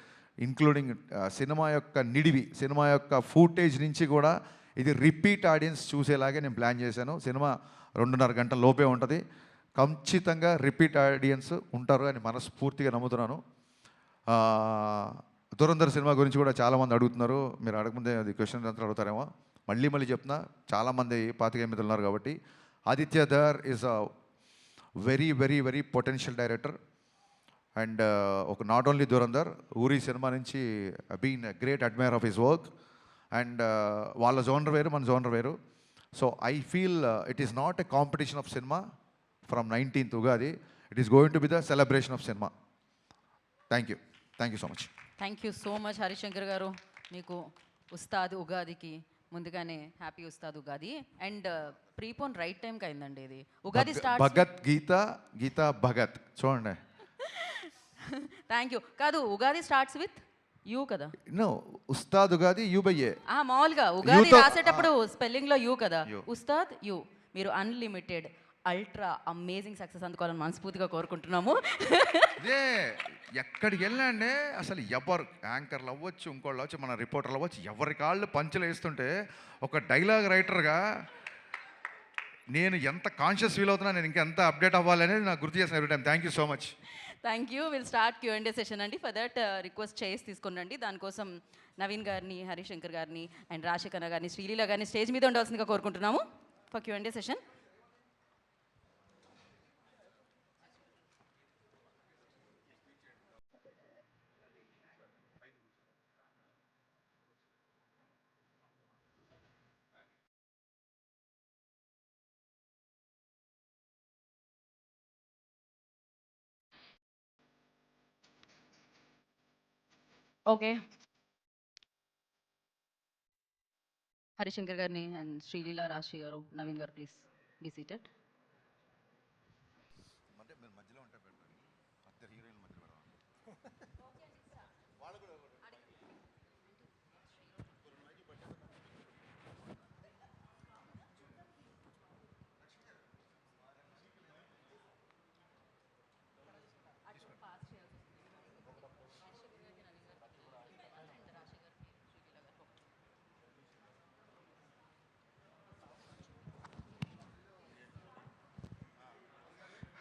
ఇంక్లూడింగ్ సినిమా యొక్క నిడివి, సినిమా యొక్క ఫూటేజ్ నుంచి కూడా ఇది రిపీట్ ఆడియన్స్ చూసేలాగే నేను ప్లాన్ చేశాను. సినిమా 2.5 గంటల లోపే ఉంటుంది. ఖచ్చితంగా రిపీట్ ఆడియన్స్ ఉంటారు అని మనస్ఫూర్తిగా నమ్ముతున్నాను. దురంధర్ సినిమా గురించి కూడా చాలామంది అడుగుతున్నారు. మీరు అడగముందే అది క్వశ్చన్ అంతా అడుగుతారేమో. మళ్ళీ చెప్తున్నా, చాలామంది 25 ఎనిమిది ఉన్నారు కాబట్టి. Aditya Dhar is a very very very potential director. And ఒక నాట్ ఓన్లీ దురంధర్, ఊరి సినిమా నుంచి been great admirer of his work. And వాళ్ళ జోనర్ వేరు, మన జోనర్ వేరు. So I feel it is not a competition of cinema from 19th Ugadi. It is going to be the celebration of cinema. Thank you so much. Thank you so much Harishankar గారు. మీకు ఉస్తాద్ ఉగాదికి ముందుగానే happy Ustaad Ugadi. And prepone right టైంకి అయిందండి ఇది. Ugadi start Bhagat Geetha Bhagat చూడండి. Thank you. కాదు, Ugadi starts with U కదా. No, Ustaad Ugadi U by A. మామూలుగా ఉగాది రాసేటప్పుడు స్పెల్లింగ్లో యూ కదా. ఉస్తాద్ యూ. మీరు అన్లిమిటెడ్ అల్ట్రా అమేజింగ్ సక్సెస్ అందుకోవాలని మనస్ఫూర్తిగా కోరుకుంటున్నాము. అదే ఎక్కడికి వెళ్ళండి, అసలు ఎవరు యాంకర్లు అవ్వచ్చు, ఇంకోళ్ళు అవ్వచ్చు, మన రిపోర్టర్లు అవ్వచ్చు, ఎవరి కాళ్ళు పంచులు వేస్తుంటే ఒక డైలాగ్ రైటర్గా నేను ఎంత కాన్షియస్ ఫీల్ అవుతున్నా, నేను ఇంకా ఎంత అప్డేట్ అవ్వాలనేది నాకు గుర్తు చేసిన every time. Thank you so much. Thank you. Will start Q&A session అండి. ఫర్ దట్ రిక్వెస్ట్ చేసి తీసుకోండి. దానికోసం నవీన్ గారిని, హరిశంకర్ గారిని అండ్ రాశికన్న గారిని, శ్రీలీల గారిని స్టేజ్ మీద ఉండాల్సిందిగా కోరుకుంటున్నాము for Q&A session. Okay, Harishankar గారిని అండ్ శ్రీలీల, రాశి గారు, నవీన్ గారు, please be seated.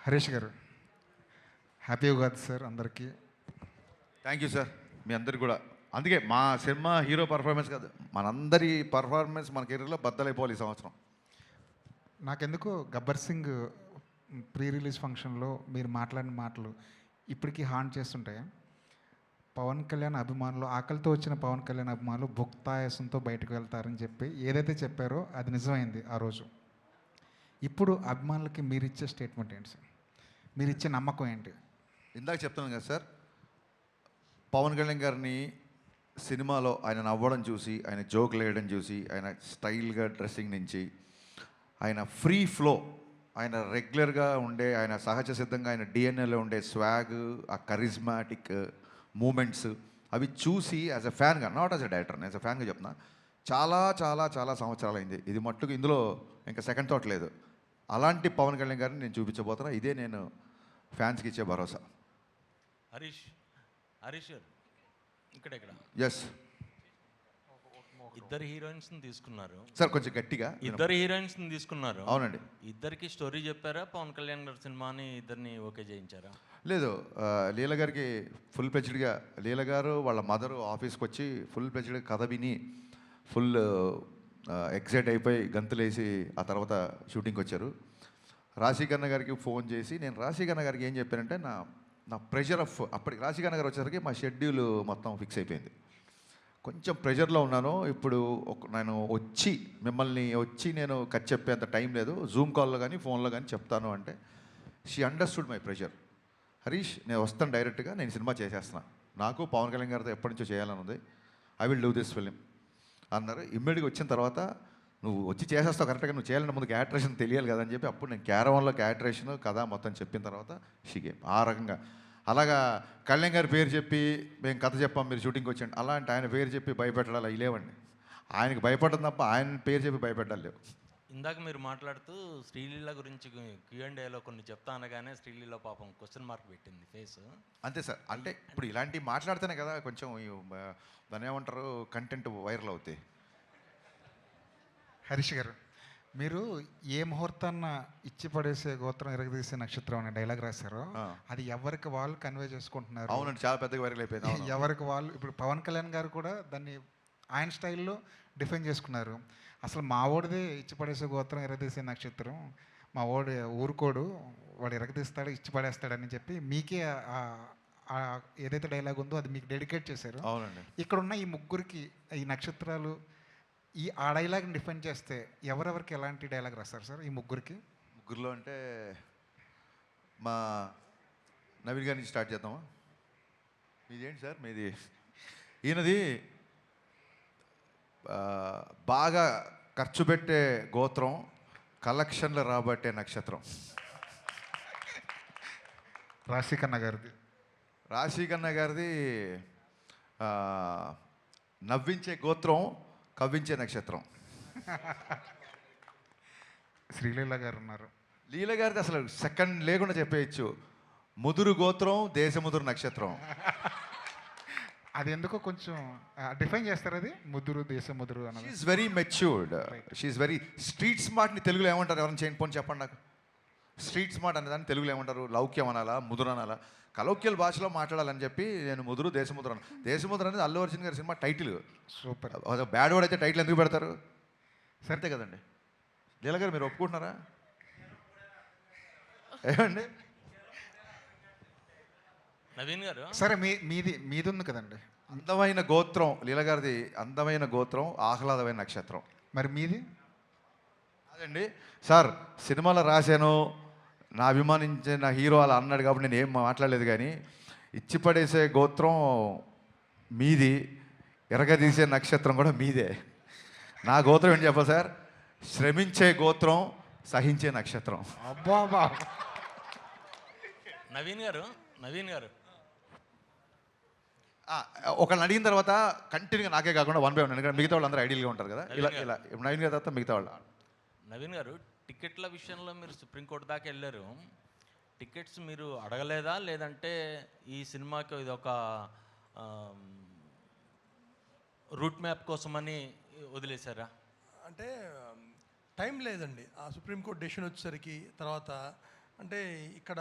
Harish garu happy Ugadi sir అందరికీ. థ్యాంక్ యూ సార్, మీ అందరికి కూడా. అందుకే మా సినిమా హీరో పర్ఫార్మెన్స్ కాదు, మనందరి పర్ఫార్మెన్స్ మన కెరీర్లో బద్దలైపోవాలి ఈ సంవత్సరం. నాకెందుకు గబ్బర్ సింగ్ ప్రీ రిలీజ్ ఫంక్షన్లో మీరు మాట్లాడిన మాటలు ఇప్పటికీ హాంట్ చేస్తుంటాయి. పవన్ కళ్యాణ్ అభిమానులు, ఆకలితో వచ్చిన పవన్ కళ్యాణ్ అభిమానులు భుక్తాయాసంతో బయటకు వెళ్తారని చెప్పి ఏదైతే చెప్పారో అది నిజమైంది ఆ రోజు. ఇప్పుడు అభిమానులకి మీరు ఇచ్చే స్టేట్మెంట్ ఏంటి సార్? మీరు ఇచ్చే నమ్మకం ఏంటి? ఇందాక చెప్తున్నాను కదా సార్, పవన్ కళ్యాణ్ గారిని సినిమాలో ఆయన నవ్వడం చూసి, ఆయన జోకులు వేయడం చూసి, ఆయన స్టైల్గా డ్రెస్సింగ్ నుంచి, ఆయన ఫ్రీ ఫ్లో, ఆయన రెగ్యులర్గా ఉండే, ఆయన సహజ సిద్ధంగా ఆయన డిఎన్ఏలో ఉండే స్వాగ్, ఆ కరిజ్మాటిక్ మూమెంట్స్ అవి చూసి యాజ్ ఎ ఫ్యాన్గా, not as a director, as a ఫ్యాన్గా చెప్తున్నా, చాలా చాలా చాలా సంవత్సరాలు అయింది. ఇది మట్టుకు ఇందులో ఇంకా సెకండ్ థాట్ లేదు. అలాంటి పవన్ కళ్యాణ్ గారిని నేను చూపించబోతున్నా. ఇదే నేను ఫ్యాన్స్కి ఇచ్చే భరోసా. హరీష్ గారు ఇక్కడ ఎస్, ఇద్దరు హీరోయిన్స్ని తీసుకున్నారు సార్ కొంచెం గట్టిగా. ఇద్దరు హీరోయిన్స్ని తీసుకున్నారు. అవునండి. ఇద్దరికి స్టోరీ చెప్పారా? పవన్ కళ్యాణ్ గారి సినిమాని ఇద్దరిని ఓకే చేయించారా? లేదు, లీల గారికి ఫుల్ ప్లెజ్డ్గా, లీల గారు వాళ్ళ మదరు ఆఫీస్కి వచ్చి ఫుల్ ప్లెజ్డ్గా కథ విని ఫుల్ ఎక్సైట్ అయిపోయి గంతులేసి ఆ తర్వాత షూటింగ్కి వచ్చారు. రాశీకన్న గారికి ఫోన్ చేసి నేను రాశీకన్న గారికి ఏం చెప్పానంటే, నా ప్రెషర్ ఆఫ్, అప్పటికి రాశీకన్న గారు వచ్చేసరికి మా షెడ్యూల్ మొత్తం ఫిక్స్ అయిపోయింది. కొంచెం ప్రెషర్లో ఉన్నాను ఇప్పుడు, నేను మిమ్మల్ని వచ్చి నేను కట్ చెప్పేంత టైం లేదు, జూమ్ కాల్లో కానీ ఫోన్లో కానీ చెప్తాను అంటే she understood my pressure. Harish, నేను వస్తాను డైరెక్ట్గా, నేను సినిమా చేసేస్తున్నా, నాకు పవన్ కళ్యాణ్ గారితో ఎప్పటి నుంచో చేయాలని ఉంది, I will do this film అన్నారు. ఇమ్మీడియట్గా వచ్చిన తర్వాత నువ్వు వచ్చి చేసేస్తావు కరెక్ట్గా, నువ్వు చేయాలంటే ముందు క్యాటరేషన్ తెలియాలి కదా అని చెప్పి అప్పుడు నేను క్యారవాన్లో క్యాటరేషన్ కథ మొత్తం చెప్పిన తర్వాత షీగేమ్ ఆ రకంగా. అలాగా కళ్యాణ్ గారి పేరు చెప్పి మేము కథ చెప్పాం, మీరు షూటింగ్కి వచ్చాండి, అలాంటి ఆయన పేరు చెప్పి భయపెట్టాలి అవి లేవండి. ఆయనకి భయపడడం తప్ప ఆయన పేరు చెప్పి భయపెట్టాలి లేవు. ఇందాక మీరు మాట్లాడుతూ శ్రీలీల గురించి Q&Aలో కొన్ని చెప్తా అనగానే శ్రీలీల పాపం క్వశ్చన్ మార్క్ పెట్టింది ఫేస్. అంతే సార్, అంటే ఇప్పుడు ఇలాంటివి మాట్లాడితేనే కదా కొంచెం దాన్ని ఏమంటారు, కంటెంట్ వైరల్ అవుతాయి. హరీష్ గారు, మీరు ఏ ముహూర్తాన్న ఇచ్చి పడేసే గోత్రం ఎరగదీసే నక్షత్రం అనే డైలాగ్ రాశారో అది ఎవరికి వాళ్ళు కన్వే చేసుకుంటున్నారు. అవునండి, చాలా పెద్దగా వైరల్ అయిపోయింది. ఎవరికి వాళ్ళు, ఇప్పుడు పవన్ కళ్యాణ్ గారు కూడా దాన్ని ఆయన స్టైల్లో డిఫైన్ చేసుకున్నారు. అసలు మా ఓడిదే ఇచ్చి పడేసే గోత్రం ఎరగదీసే నక్షత్రం, మా ఓడి ఊరుకోడు, వాడు ఎరగదీస్తాడు ఇచ్చి పడేస్తాడని చెప్పి మీకే ఏదైతే డైలాగ్ ఉందో అది మీకు డెడికేట్ చేశారు. అవునండి. ఇక్కడున్న ఈ ముగ్గురికి ఈ నక్షత్రాలు ఆ డైలాగ్ని డిఫైన్ చేస్తే ఎవరెవరికి ఎలాంటి డైలాగ్ రాస్తారు సార్ ఈ ముగ్గురికి? ముగ్గురులో అంటే మా నవీన్ గారి నుంచి స్టార్ట్ చేద్దామా? మీది ఏంటి సార్? మీది ఈయనది బాగా ఖర్చు పెట్టే గోత్రం, కలెక్షన్లు రాబట్టే నక్షత్రం. రాశీకన్న గారిది నవ్వించే గోత్రం, కవ్వించే నక్షత్రం. శ్రీలీల గారు ఉన్నారు. లీల గారిది అసలు సెకండ్ లేకుండా చెప్పేయచ్చు, ముదురు గోత్రం, దేశముదురు నక్షత్రం. అది ఎందుకో కొంచెం డిఫైన్ చేస్తారు, అది ముదురు దేశముదురు అన్నది. She's very matured, she's very street స్మార్ట్ని తెలుగులో ఏమంటారు? ఎవరైనా చేయండి పోనీ చెప్పండి నాకు. స్ట్రీట్ స్మార్ట్ అనేదాన్ని తెలుగులో ఏమంటారు? లౌక్యం అనాలా, ముదురు అనాలా? కలౌక్యల భాషలో మాట్లాడాలని చెప్పి నేను ముదురు దేశముద్ర అన్న. దేశముద్ర అనేది అల్లు అర్జున్ గారి cinema title. Super. Bad word అయితే టైటిల్ ఎందుకు పెడతారు? సరితే కదండి. లీల గారు మీరు ఒప్పుకుంటున్నారా? ఏమండి నవీన్ గారు? సరే మీది ఉంది కదండి. అందమైన గోత్రం లీల గారిది, అందమైన గోత్రం, ఆహ్లాదమైన నక్షత్రం. మరి మీది? అదండి సార్, సినిమాలో రాశాను, నా అభిమానించిన హీరో అలా అన్నాడు కాబట్టి నేను ఏం మాట్లాడలేదు, కానీ ఇచ్చి పడేసే గోత్రం మీది, ఎరగదీసే నక్షత్రం కూడా మీదే. నా గోత్రం ఏంటి చెప్పాలి సార్? శ్రమించే గోత్రం, సహించే నక్షత్రం. అబ్బా. నవీన్ గారు ఒకళ్ళని అడిగిన తర్వాత కంటిన్యూగా నాకే కాకుండా 1 by 1, ఎందుకంటే మిగతా వాళ్ళు అందరూ ఐడియల్గా ఉంటారు కదా. ఇలా నవీన్ గారి తర్వాత మిగతా వాళ్ళు. నవీన్ గారు, టికెట్ల విషయంలో మీరు సుప్రీంకోర్టు దాకా వెళ్ళారు. టికెట్స్ మీరు అడగలేదా, లేదంటే ఈ సినిమాకి ఇది ఒక రూట్ మ్యాప్ కోసమని వదిలేశారా? అంటే టైం లేదండి. ఆ సుప్రీంకోర్టు డెసిషన్ వచ్చేసరికి తర్వాత అంటే ఇక్కడ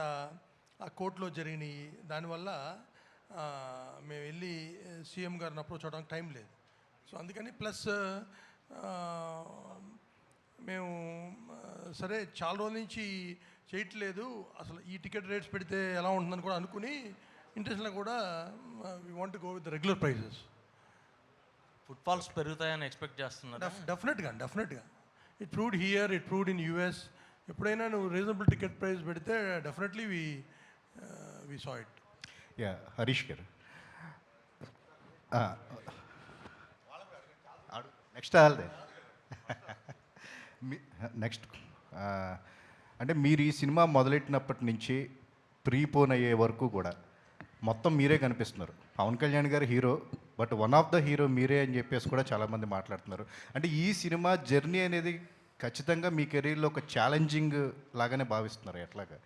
ఆ కోర్టులో జరిగినాయి దానివల్ల మేము వెళ్ళి సీఎం గారిని అప్రోచ్ అవ్వడానికి టైం లేదు. సో అందుకని ప్లస్ మేము సరే చాలా రోజుల నుంచి చేయట్లేదు, అసలు ఈ టికెట్ రేట్స్ పెడితే ఎలా ఉంటుందని కూడా అనుకుని ఇంటర్నేషనల్ కూడా we want to go with regular prices. Footfalls పెరుగుతాయని ఎక్స్పెక్ట్ చేస్తున్నారు. డెఫినెట్గా it proved here, it proved in US. ఎప్పుడైనా నువ్వు రీజనబుల్ టికెట్ ప్రైస్ పెడితే definitely we saw it. Yeah, Harish గారు నెక్స్ట్ ఆల్దే నెక్స్ట్ అంటే మీరు ఈ సినిమా మొదలెట్టినప్పటి నుంచి ప్రీపోన్ అయ్యే వరకు కూడా మొత్తం మీరే కనిపిస్తున్నారు. పవన్ కళ్యాణ్ గారు hero, but one of the hero మీరే అని చెప్పేసి కూడా చాలామంది మాట్లాడుతున్నారు. అంటే ఈ సినిమా జర్నీ అనేది ఖచ్చితంగా మీ కెరీర్లో ఒక ఛాలెంజింగ్ లాగానే భావిస్తున్నారు. ఎట్లాగా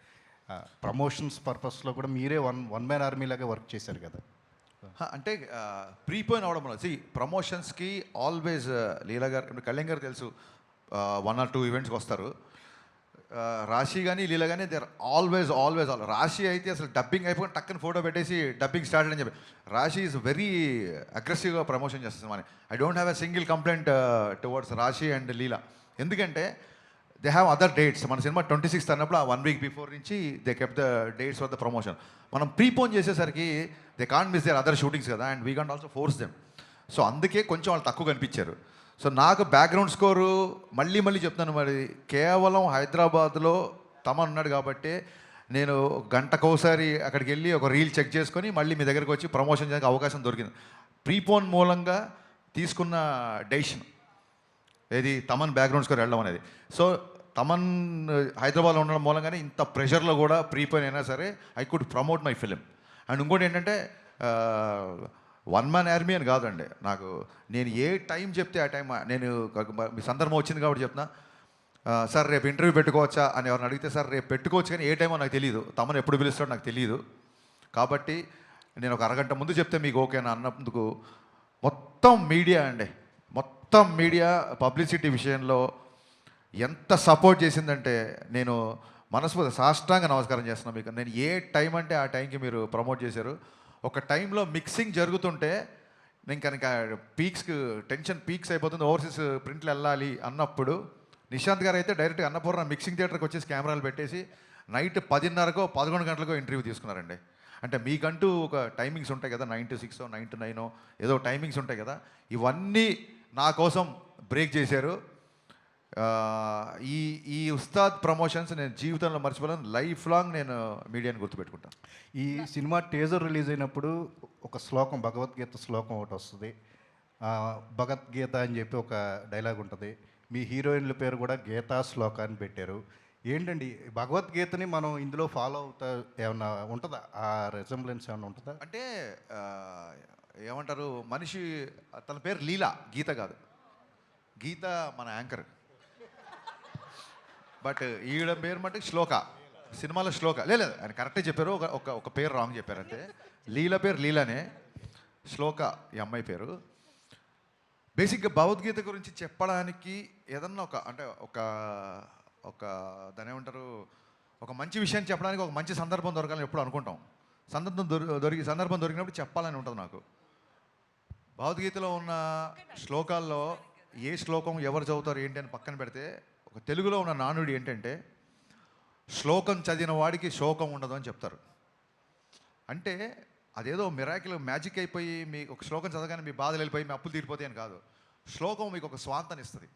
ప్రమోషన్స్ పర్పస్లో కూడా మీరే వన్ మ్యాన్ ఆర్మీ లాగా వర్క్ చేశారు కదా. అంటే ప్రీపోయిన్ అవడం వల్ల ప్రమోషన్స్కి ఆల్వేస్ లీలా గారు, ఇప్పుడు కళ్యాణ్ గారు తెలుసు, 1 or 2 ఈవెంట్స్కి వస్తారు. రాశి కానీ లీలా కానీ దే ఆర్ ఆల్వేస్ రాశి అయితే అసలు డబ్బింగ్ అయిపోయి టక్కని ఫోటో పెట్టేసి డబ్బింగ్ స్టార్ట్ అని చెప్పి రాశి ఈజ్ వెరీ అగ్రెసివ్గా ప్రమోషన్ చేస్తుంది. మన I don't have a single complaint towards Raashi and Leela. ఎందుకంటే దే హ్యావ్ అదర్ డేట్స్. మన సినిమా 26th అన్నప్పుడు ఆ 1 week బిఫోర్ నుంచి they kept the dates for the promotion. మనం ప్రీపోన్ చేసేసరికి they can't miss their other shootings కదా, and we can't also force them. So అందుకే కొంచెం వాళ్ళు తక్కువ కనిపించారు. సో నాకు బ్యాక్గ్రౌండ్ స్కోరు మళ్ళీ చెప్తాను, మరి కేవలం హైదరాబాద్లో తమన్ ఉన్నాడు కాబట్టి నేను గంటకోసారి అక్కడికి వెళ్ళి ఒక రీల్ చెక్ చేసుకొని మళ్ళీ మీ దగ్గరికి వచ్చి ప్రమోషన్ చేయడానికి అవకాశం దొరికింది. ప్రీపోన్ మూలంగా తీసుకున్న డెసిషన్ ఏది తమన్ బ్యాక్గ్రౌండ్ స్కోర్ వెళ్ళడం అనేది. సో తమన్ హైదరాబాద్లో ఉండడం మూలంగానే ఇంత ప్రెషర్లో కూడా ప్రీపోయిన్ అయినా సరే I could promote my film. And ఇంకోటి ఏంటంటే 1 man ఆర్మీ అని కాదండి, నాకు నేను ఏ టైం చెప్తే ఆ టైం నేను మీ సందర్భం వచ్చింది కాబట్టి చెప్తున్నా. సార్ రేపు ఇంటర్వ్యూ పెట్టుకోవచ్చా అని ఎవరిని అడిగితే సార్ రేపు పెట్టుకోవచ్చు, కానీ ఏ టైమో నాకు తెలియదు, తమను ఎప్పుడు పిలుస్తాడో నాకు తెలియదు. కాబట్టి నేను ఒక అరగంట ముందు చెప్తే మీకు ఓకేనా అన్నందుకు మొత్తం మీడియా పబ్లిసిటీ విషయంలో ఎంత సపోర్ట్ చేసిందంటే నేను మనస్ఫూర్తి సాష్టాంగ నమస్కారం చేస్తున్నాను మీకు. నేను ఏ టైం అంటే ఆ టైంకి మీరు ప్రమోట్ చేశారు. ఒక టైంలో మిక్సింగ్ జరుగుతుంటే నేను కనుక టెన్షన్ పీక్స్ అయిపోతుంది, ఓవర్సీస్ ప్రింట్లు వెళ్ళాలి అన్నప్పుడు నిశాంత్ గారు అయితే డైరెక్ట్గా అన్నపూర్ణ మిక్సింగ్ థియేటర్కి వచ్చేసి కెమెరాలు పెట్టేసి నైట్ 10:30కో 11 గంటలకో ఇంటర్వ్యూ తీసుకున్నారండి. అంటే మీకంటూ ఒక టైమింగ్స్ ఉంటాయి కదా, 9 to 6, 9 to 9 ఏదో టైమింగ్స్ ఉంటాయి కదా, ఇవన్నీ నా కోసం బ్రేక్ చేశారు. ఈ ఉస్తాద్ ప్రమోషన్స్ నేను జీవితంలో మర్చిపోలేను. లైఫ్ లాంగ్ నేను మీడియాని గుర్తుపెట్టుకుంటాను. ఈ సినిమా టీజర్ రిలీజ్ అయినప్పుడు ఒక శ్లోకం, భగవద్గీత శ్లోకం ఒకటి వస్తుంది. భగవద్గీత అని చెప్పి ఒక డైలాగ్ ఉంటుంది. మీ హీరోయిన్ల పేరు కూడా గీతా శ్లోక అని పెట్టారు. ఏంటండి భగవద్గీతని మనం ఇందులో ఫాలో అవుతా ఏమన్నా ఉంటుందా? ఆ రెసెంబ్లెన్స్ ఏమన్నా ఉంటుందా? అంటే ఏమంటారు, మనిషి తన పేరు లీలా, గీత కాదు. గీత మన యాంకర్, బట్ ఈవిడ పేరు మటుకు శ్లోక. సినిమాలో శ్లోక లేదు, ఆయన కరెక్టే చెప్పారు, ఒక పేరు రాంగ్ చెప్పారు అంతే. లీల పేరు లీలానే, శ్లోక ఈ అమ్మాయి పేరు. బేసిక్గా భగవద్గీత గురించి చెప్పడానికి ఏదన్నా ఒక దాని ఏమంటారు, ఒక మంచి విషయాన్ని చెప్పడానికి ఒక మంచి సందర్భం దొరకాలని ఎప్పుడు అనుకుంటాం. సందర్భం దొరికినప్పుడు చెప్పాలని ఉంటుంది నాకు. భగవద్గీతలో ఉన్న శ్లోకాల్లో ఏ శ్లోకం ఎవరు చదువుతారు ఏంటి అని పక్కన పెడితే, ఒక తెలుగులో ఉన్న నానుడి ఏంటంటే శ్లోకం చదివిన వాడికి శోకం ఉండదు అని చెప్తారు. అంటే అదేదో మిరాకిల్ మ్యాజిక్ అయిపోయి మీ ఒక శ్లోకం చదవగానే మీ బాధలు వెళ్ళిపోయి మీ అప్పులు తీరిపోతాయి అని కాదు. శ్లోకం మీకు ఒక స్వాంతాన్ని ఇస్తుంది.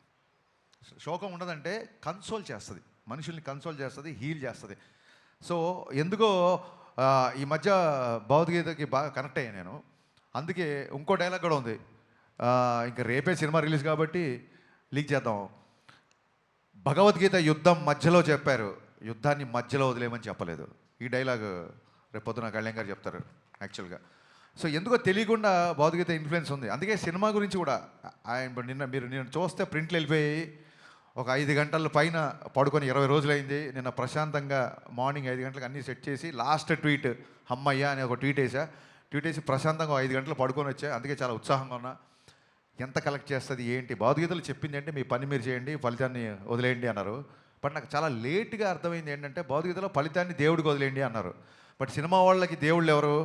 శోకం ఉండదంటే కన్సోల్ చేస్తుంది, మనుషుల్ని కన్సోల్ చేస్తుంది, హీల్ చేస్తుంది. సో ఎందుకో ఈ మధ్య భగవద్గీతకి బాగా కనెక్ట్ అయ్యాను నేను. అందుకే ఇంకో డైలాగ్ కూడా ఉంది, ఇంకా రేపే సినిమా రిలీజ్ కాబట్టి లీక్ చేద్దాం. భగవద్గీత యుద్ధం మధ్యలో చెప్పారు, యుద్ధాన్ని మధ్యలో వదిలేమని చెప్పలేదు. ఈ డైలాగ్ రేపొద్దున కళ్యాణ్ గారు చెప్తారు యాక్చువల్గా. సో ఎందుకో తెలియకుండా భగవద్గీత ఇన్ఫ్లుయెన్స్ ఉంది. అందుకే సినిమా గురించి కూడా నిన్న చూస్తే ప్రింట్లు వెళ్ళిపోయి ఒక 5 గంటల పైన పడుకొని 20 రోజులైంది. నిన్న ప్రశాంతంగా మార్నింగ్ 5 గంటలకు అన్నీ సెట్ చేసి లాస్ట్ ట్వీట్ అమ్మయ్య అని ఒక ట్వీట్ వేసి ప్రశాంతంగా 5 గంటలు పడుకొని వచ్చా. అందుకే చాలా ఉత్సాహంగా ఉన్నా. ఎంత కలెక్ట్ చేస్తుంది ఏంటి, భగవద్గీతలు చెప్పింది అంటే మీ పని మీరు చేయండి, ఫలితాన్ని వదిలేయండి అన్నారు. బట్ నాకు చాలా లేట్గా అర్థమైంది ఏంటంటే భౌతికతలో ఫలితాన్ని దేవుడికి వదిలేయండి అన్నారు. బట్ సినిమా వాళ్ళకి దేవుళ్ళు ఎవరు?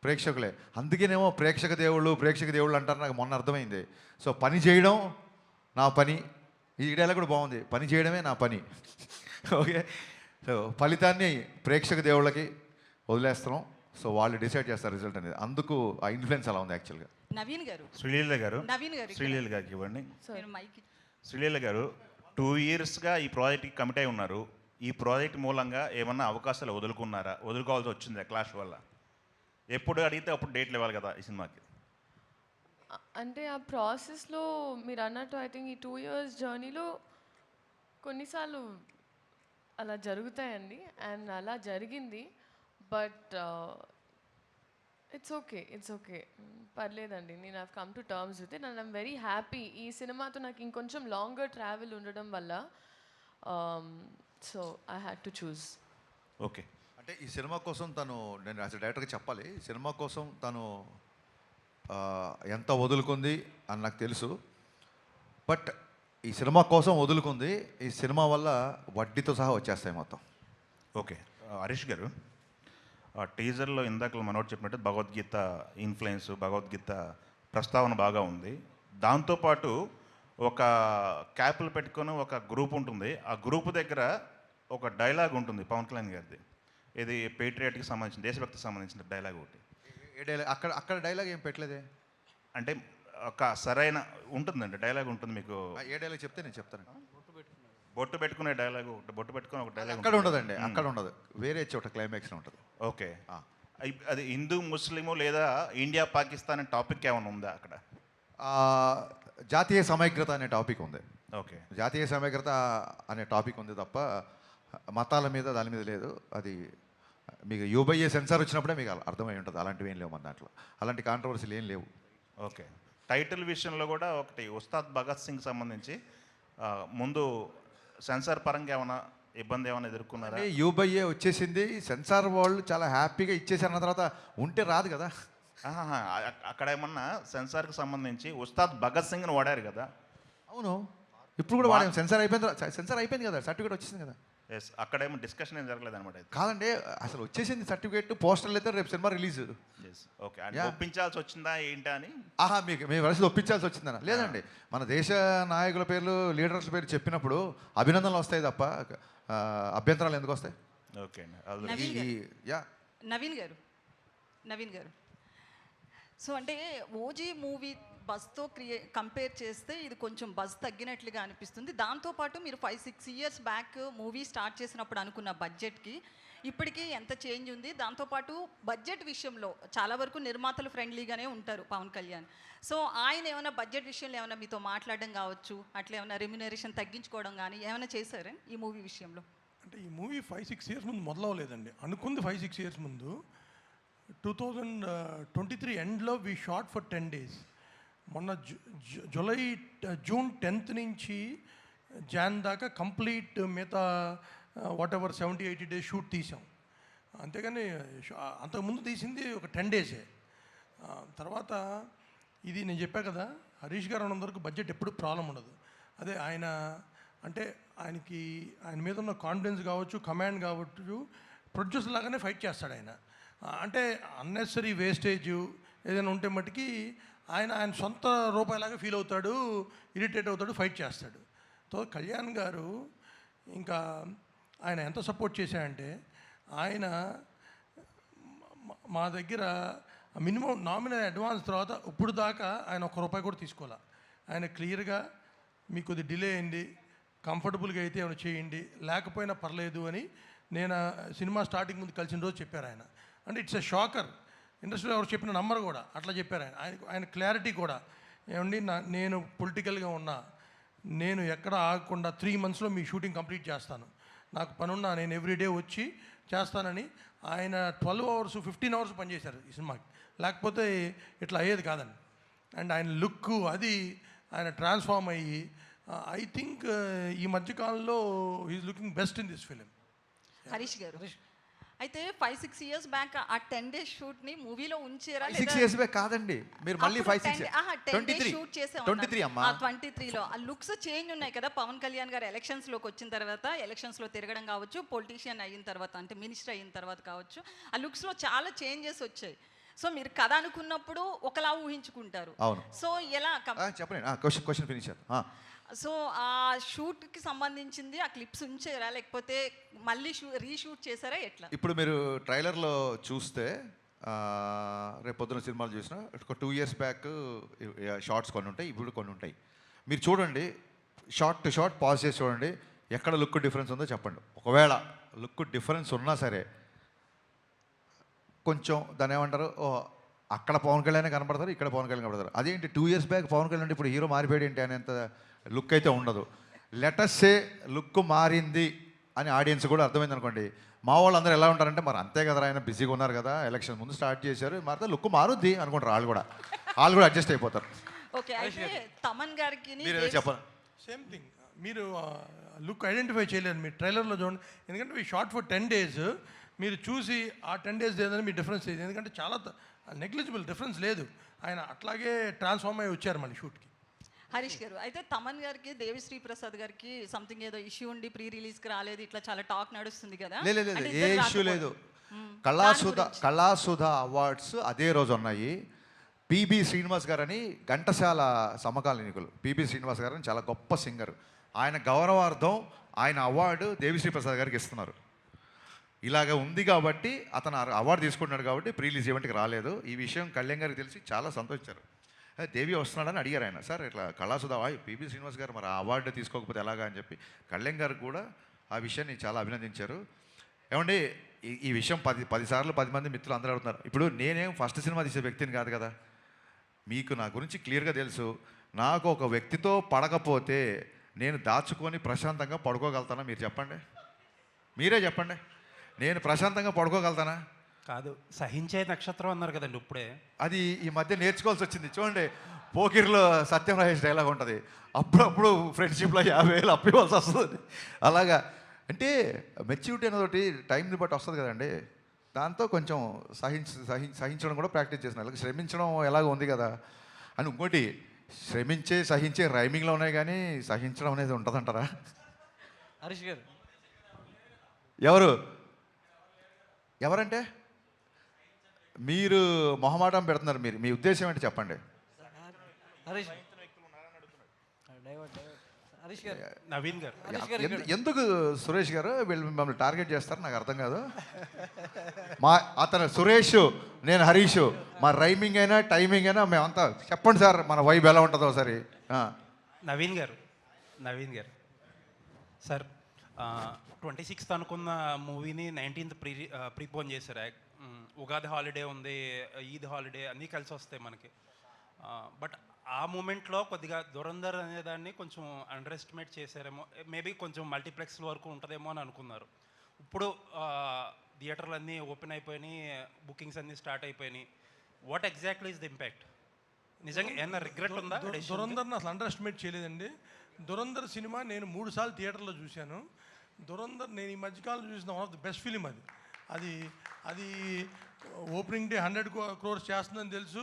ప్రేక్షకులే. అందుకేనేమో ప్రేక్షక దేవుళ్ళు అంటారు, నాకు మొన్న అర్థమైంది. సో పని చేయడం నా పని, ఈ డైలాగ్ కూడా బాగుంది, పని చేయడమే నా పని. ఓకే, సో ఫలితాన్ని ప్రేక్షక దేవుళ్ళకి వదిలేస్తున్నాం. సో వాళ్ళు డిసైడ్ చేస్తారు రిజల్ట్ అనేది. అందుకు ఆ ఇన్ఫ్లుయెన్స్ అలా ఉంది యాక్చువల్గా. నవీన్ గారు, శ్రీలీల గారు, నవీన్ గారు శ్రీలీల గారికి ఇవ్వండి. నేను మైక్ శ్రీలీల గారు 2 yearsగా ఈ ప్రాజెక్ట్కి కమిట్ అయి ఉన్నారు. ఈ ప్రాజెక్ట్ మూలంగా ఏమన్నా అవకాశాలు వదులుకోవాల్సి వచ్చిందా క్లాష్ వల్ల? ఎప్పుడు అడిగితే అప్పుడు డేట్లు ఇవ్వాలి కదా ఈ సినిమాకి. అంటే ఆ ప్రాసెస్లో మీరు అన్నట్టు ఐ థింక్ ఈ 2 years జర్నీలో కొన్నిసార్లు అలా జరుగుతాయండి, అండ్ అలా జరిగింది. బట్ ఇట్స్ ఓకే, పర్లేదండి. నేను I've come to terms with it and I'm very happy. ఈ సినిమాతో నాకు ఇంకొంచెం లాంగర్ ట్రావెల్ ఉండడం వల్ల so I had to choose. Okay, అంటే ఈ సినిమా కోసం నేను యాజ్ డైరెక్టర్గా చెప్పాలి, ఈ సినిమా కోసం తను ఎంత వదులుకుంది అని నాకు తెలుసు. బట్ ఈ సినిమా కోసం వదులుకుంది, ఈ సినిమా వల్ల వడ్డీతో సహా వచ్చేస్తాయి మొత్తం. ఓకే. హరీష్ గారు, టీజర్లో ఇందాక మనోడు చెప్పినట్టు భగవద్గీత ఇన్ఫ్లుయెన్స్, భగవద్గీత ప్రస్తావన బాగా ఉంది. దాంతోపాటు ఒక క్యాప్లు పెట్టుకొని ఒక గ్రూప్ ఉంటుంది, ఆ గ్రూప్ దగ్గర ఒక డైలాగ్ ఉంటుంది పవన్ కళ్యాణ్ గారిది. ఇది పేట్రియాట్కి సంబంధించిన, దేశభక్తికి సంబంధించిన డైలాగ్ ఒకటి. ఏ డైలాగ్? అక్కడ డైలాగ్ ఏం పెట్టలేదే. అంటే ఒక సరైన ఉంటుందండి, డైలాగ్ ఉంటుంది మీకు. ఏ డైలాగ్ చెప్తే నేను చెప్తాను. బొట్టు పెట్టుకునే డైలాగ్ ఒకటి, బొట్టు పెట్టుకునే ఒక డైలాగ్ అక్కడ ఉండదండి, అక్కడ ఉండదు, వేరే చోట క్లైమాక్స్లో ఉంటుంది. ఓకే, అది హిందూ ముస్లిము లేదా ఇండియా పాకిస్తాన్ అనే టాపిక్ ఏమైనా ఉందా అక్కడ? జాతీయ సమైక్యత అనే టాపిక్ ఉంది. ఓకే, జాతీయ సమైక్యత అనే టాపిక్ ఉంది తప్ప మతాల మీద దాని మీద లేదు. అది మీకు యూబైఏ సెన్సార్ వచ్చినప్పుడే మీకు అర్థమై ఉంటుంది. అలాంటివి ఏం లేవు మన దాంట్లో, అలాంటి కాంట్రవర్సీలు ఏం లేవు. ఓకే. టైటిల్ విషయంలో కూడా ఒకటి ఉస్తాద్ భగత్ సింగ్ సంబంధించి ముందు సెన్సార్ పరంగా ఏమైనా ఇబ్బంది ఏమైనా ఎదుర్కొన్నారా? యూబైఏ వచ్చేసింది, సెన్సార్ వాళ్ళు చాలా హ్యాపీగా ఇచ్చేసారన్న తర్వాత ఉంటే రాదు కదా. అక్కడ ఏమన్నా సెన్సార్కి సంబంధించి ఉస్తాద్ భగత్ సింగ్ని వాడారు కదా? అవును, ఇప్పుడు కూడా వాడాము. సెన్సార్ అయిపోయింది కదా, సర్టిఫికేట్ వచ్చేసింది కదా. ఎస్, అక్కడేమో డిస్కషన్ ఏం జరగలేదు అనమాట. కాదండి, అసలు వచ్చేసింది సర్టిఫికేట్, పోస్టర్లు అయితే రేపు సినిమా రిలీజ్. ఓకే, అంటే ఒప్పించాల్సి వచ్చిందా ఏంటా అని? మీకు మేము వలస ఒప్పించాల్సి వచ్చిందన్న? లేదండి, మన దేశ నాయకుల పేర్లు, లీడర్స్ పేరు చెప్పినప్పుడు అభినందనలు వస్తాయి తప్ప అభ్యంతరాలు ఎందుకు వస్తాయి? ఓకే అండి. నవీన్ గారు, సో అంటే ఓజీ మూవీ బజ్తో కంపేర్ చేస్తే ఇది కొంచెం బజ్ తగ్గినట్లుగా అనిపిస్తుంది. దాంతోపాటు మీరు 5-6 years బ్యాక్ మూవీ స్టార్ట్ చేసినప్పుడు అనుకున్న బడ్జెట్కి ఇప్పటికీ ఎంత చేంజ్ ఉంది? దాంతోపాటు బడ్జెట్ విషయంలో చాలా వరకు నిర్మాతలు ఫ్రెండ్లీగానే ఉంటారు పవన్ కళ్యాణ్. సో ఆయన ఏమైనా బడ్జెట్ విషయంలో ఏమైనా మీతో మాట్లాడడం కావచ్చు, అట్లా ఏమైనా రెమ్యునరేషన్ తగ్గించుకోవడం కానీ ఏమైనా చేశారా ఈ మూవీ విషయంలో? అంటే ఈ మూవీ 5-6 years ముందు మొదలవలేదండి. అనుకుంది 5-6 years ముందు. 2023 ఎండ్లో వీ షాట్ ఫర్ 10 days. మొన్న జూన్ 10th నుంచి జాన్ దాకా కంప్లీట్ మిగతా వాట్ ఎవర్ 70-80 days షూట్ తీసాం. అంతేగాని అంతకుముందు తీసింది ఒక 10 days. తర్వాత ఇది నేను చెప్పా కదా, హరీష్ గారు అన్నంతవరకు బడ్జెట్ ఎప్పుడు ప్రాబ్లం ఉండదు. అదే ఆయన అంటే ఆయన మీద ఉన్న కాన్ఫిడెన్స్ కావచ్చు, కమాండ్ కావచ్చు, ప్రొడ్యూసర్ లాగానే ఫైట్ చేస్తాడు ఆయన. అంటే అన్నెసరీ వేస్టేజ్ ఏదైనా ఉంటే మట్టుకి ఆయన సొంత రూపాయలాగా ఫీల్ అవుతాడు, ఇరిటేట్ అవుతాడు, ఫైట్ చేస్తాడు. సో కళ్యాణ్ గారు ఇంకా ఆయన ఎంత సపోర్ట్ చేశాడంటే, ఆయన మా దగ్గర మినిమం నామినల్ అడ్వాన్స్ తర్వాత ఇప్పుడు దాకా ఆయన ₹1 కూడా తీసుకోవాలి. ఆయన క్లియర్గా మీకు కొద్ది డిలే అయింది, కంఫర్టబుల్గా అయితే ఏమైనా చేయండి, లేకపోయినా పర్లేదు అని నేను సినిమా స్టార్టింగ్ ముందు కలిసిన రోజు చెప్పారు ఆయన. అంటే ఇట్స్ ఎ షాకర్. ఇండస్ట్రీలో ఎవరు చెప్పిన నంబర్ కూడా అట్లా చెప్పారు ఆయన క్లారిటీ కూడా. ఏమండి, నేను పొలిటికల్గా ఉన్నా, నేను ఎక్కడ ఆగకుండా 3 monthsలో మీ షూటింగ్ కంప్లీట్ చేస్తాను, నాకు పనున్నా నేను ఎవ్రీడే వచ్చి చేస్తానని ఆయన 12 hours 15 hours పనిచేశారు ఈ సినిమాకి. లేకపోతే ఇట్లా అయ్యేది కాదండి. అండ్ ఆయన లుక్ అది ఆయన ట్రాన్స్ఫార్మ్ అయ్యి ఐ థింక్ ఈ మధ్యకాలంలో he is looking best in this film. Harish గారు, అయితే 5-6 ఇయర్స్ బ్యాక్ ఆ 10 డేస్ షూట్ ని మూవీలో ఉంచారా 6 ఇయర్స్ బ్యాక్ కాదండి, మీరు మళ్ళీ 5-6 23 షూట్ చేసాం 23 అమ్మా. 23లో ఆ లుక్స్ చేంజ్ ఉన్నాయి కదా. పవన్ కళ్యాణ్ గారు ఎలక్షన్స్ లోకి వచ్చిన తర్వాత, ఎలక్షన్స్ లో తిరగడం కావచ్చు, పొలిటీషియన్ అయిన తర్వాత అంటే మినిస్టర్ అయిన తర్వాత కావచ్చు, ఆ లుక్స్ లో చాలా చేంజెస్ వచ్చాయి. సో మీరు కథ అనుకున్నప్పుడు ఒకలా ఊహించుకుంటారు. అవును. సో ఎలా చెప్పండి, క్వశ్చన్ ఫినిష్. సో ఆ షూట్కి సంబంధించింది ఆ క్లిప్స్ ఉంచారా, లేకపోతే మళ్ళీ రీషూట్ చేశారా, ఎట్లా? ఇప్పుడు మీరు ట్రైలర్లో చూస్తే రేపు పొద్దున సినిమాలు చూసినా ఒక 2 years బ్యాక్ షార్ట్స్ కొన్ని ఉంటాయి, ఇప్పుడు కొన్ని ఉంటాయి. మీరు చూడండి, షార్ట్ టు షార్ట్ పాజ్ చేసి చూడండి, ఎక్కడ లుక్ డిఫరెన్స్ ఉందో చెప్పండి. ఒకవేళ లుక్ డిఫరెన్స్ ఉన్నా సరే కొంచెం దాని ఏమంటారు, అక్కడ పవన్ కళ్యాణ్ కనపడతారు, ఇక్కడ పవన్ కళ్యాణ్ కనపడతారు. అదేంటి 2 years బ్యాక్ పవన్ కళ్యాణ్ ఇప్పుడు హీరో మారిపోయాడు ఏంటి అనేంత లుక్ అయితే ఉండదు. లెటస్సే లుక్ మారింది అని ఆడియన్స్ కూడా అర్థమైంది అనుకోండి. మా వాళ్ళు అందరూ ఎలా ఉంటారంటే మరి అంతే కదా, ఆయన బిజీగా ఉన్నారు కదా, ఎలక్షన్ ముందు స్టార్ట్ చేశారు, మారితే లుక్ మారుద్ది అనుకుంటారు. వాళ్ళు కూడా అడ్జస్ట్ అయిపోతారు. ఓకే, అయితే తమన్ గారికి చెప్పండి. సేమ్ థింగ్, మీరు లుక్ ఐడెంటిఫై చేయలేరు మీరు ట్రైలర్లో చూడండి. ఎందుకంటే మీ షార్ట్ ఫర్ 10 days మీరు చూసి ఆ 10 days ఏదైనా మీ డిఫరెన్స్ లేదు. ఎందుకంటే చాలా నెగ్లిజిబుల్ డిఫరెన్స్ లేదు. ఆయన అట్లాగే ట్రాన్స్ఫార్మ్ అయ్యి వచ్చారు మళ్ళీ షూట్కి. హరీష్ గారు, అయితే తమన్ గారికి దేవిశ్రీ ప్రసాద్ గారికి సంథింగ్ ఏదో ఇష్యూ ఉండి ప్రీ రిలీజ్కి రాలేదు, ఇట్లా చాలా టాక్ నడుస్తుంది కదా. లేదు, ఏ ఇష్యూ లేదు. కళాసుధ అవార్డ్స్ అదే రోజు ఉన్నాయి. పిబి శ్రీనివాస్ గారని ఘంటసాల సమకాలీనికులు, పిబి శ్రీనివాస్ గారని చాలా గొప్ప సింగర్. ఆయన గౌరవార్థం ఆయన అవార్డు దేవిశ్రీ ప్రసాద్ గారికి ఇస్తున్నారు. ఇలాగ ఉంది కాబట్టి అతను అవార్డు తీసుకుంటున్నాడు కాబట్టి ప్రీ రిలీజ్ ఈవెంట్కి రాలేదు. ఈ విషయం కళ్యాణ్ గారికి తెలిసి చాలా సంతోషించారు. దేవి వస్తున్నాడని అడిగారు ఆయన. సార్ ఇట్లా కళాసుధ పిబి శ్రీనివాస్ గారు మరి ఆ అవార్డు తీసుకోకపోతే ఎలాగా అని చెప్పి కళ్యాణ్ గారు కూడా ఆ విషయాన్ని చాలా అభినందించారు. ఏమండి, ఈ విషయం 10 సార్లు 10 మంది మిత్రులు అందరూ అడుగుతున్నారు. ఇప్పుడు నేనేం ఫస్ట్ సినిమా తీసే వ్యక్తిని కాదు కదా, మీకు నా గురించి క్లియర్గా తెలుసు. నాకు ఒక వ్యక్తితో పడకపోతే నేను దాచుకొని ప్రశాంతంగా పడుకోగలుగుతానా? మీరు చెప్పండి, మీరే చెప్పండి. నేను ప్రశాంతంగా పడుకోగలుగుతానా? కాదు, సహించే నక్షత్రం అన్నారు కదండి ఇప్పుడే. అది ఈ మధ్య నేర్చుకోవాల్సి వచ్చింది. చూడండి, పోకిర్లో సత్యం రాజేష్ డైలాగ్ ఉంటుంది, అప్పుడప్పుడు ఫ్రెండ్షిప్లో 50,000 అప్పివ్వాల్సి వస్తుంది. అలాగా అంటే మెచ్యూరిటీ అనేది టైంని బట్టి వస్తుంది కదండి. దాంతో కొంచెం సహించడం కూడా ప్రాక్టీస్ చేసిన. అలాగే శ్రమించడం ఎలాగ ఉంది కదా అని. ఇంకోటి, సహించే రైమింగ్లో ఉన్నాయి కానీ సహించడం అనేది ఉంటుందంటారా? హరీష్ గారు ఎవరంటే మీరు మొహమాటం పెడుతున్నారు. మీ ఉద్దేశం ఏంటి చెప్పండి. నవీన్ గారు, ఎందుకు సురేష్ గారు వీళ్ళు మిమ్మల్ని టార్గెట్ చేస్తారు నాకు అర్థం కాదు. అతను సురేష్, నేను హరీష్, మా రైమింగ్ అయినా టైమింగ్ అయినా మేమంతా చెప్పండి సార్, మన వైబ్ ఎలా ఉంటుందో ఒకసారి. నవీన్ గారు సార్, 26th అనుకున్న మూవీని 19th ప్రీపోన్ చేశారు. ఉగాది హాలిడే ఉంది, ఈద్ హాలిడే అన్నీ కలిసి వస్తాయి మనకి. బట్ ఆ మూమెంట్లో కొద్దిగా దురంధర్ అనేదాన్ని కొంచెం అండర్ ఎస్టిమేట్ చేశారేమో. మేబీ కొంచెం మల్టీప్లెక్స్ వరకు ఉంటుందేమో అని అనుకున్నారు. ఇప్పుడు థియేటర్లు అన్నీ ఓపెన్ అయిపోయినాయి, బుకింగ్స్ అన్నీ స్టార్ట్ అయిపోయినాయి. What exactly is the impact? నిజంగా ఏమన్నా రిగ్రెట్ ఉందా? దురంధర్ని అసలు అండర్ ఎస్టిమేట్ చేయలేదండి. దురంధర్ సినిమా నేను 3 సార్లు థియేటర్లో చూశాను. దురంధర్ నేను ఈ మధ్యకాలంలో చూసిన one of the best film. అది ఓపెనింగ్ డే 100 crores చేస్తుందని తెలుసు.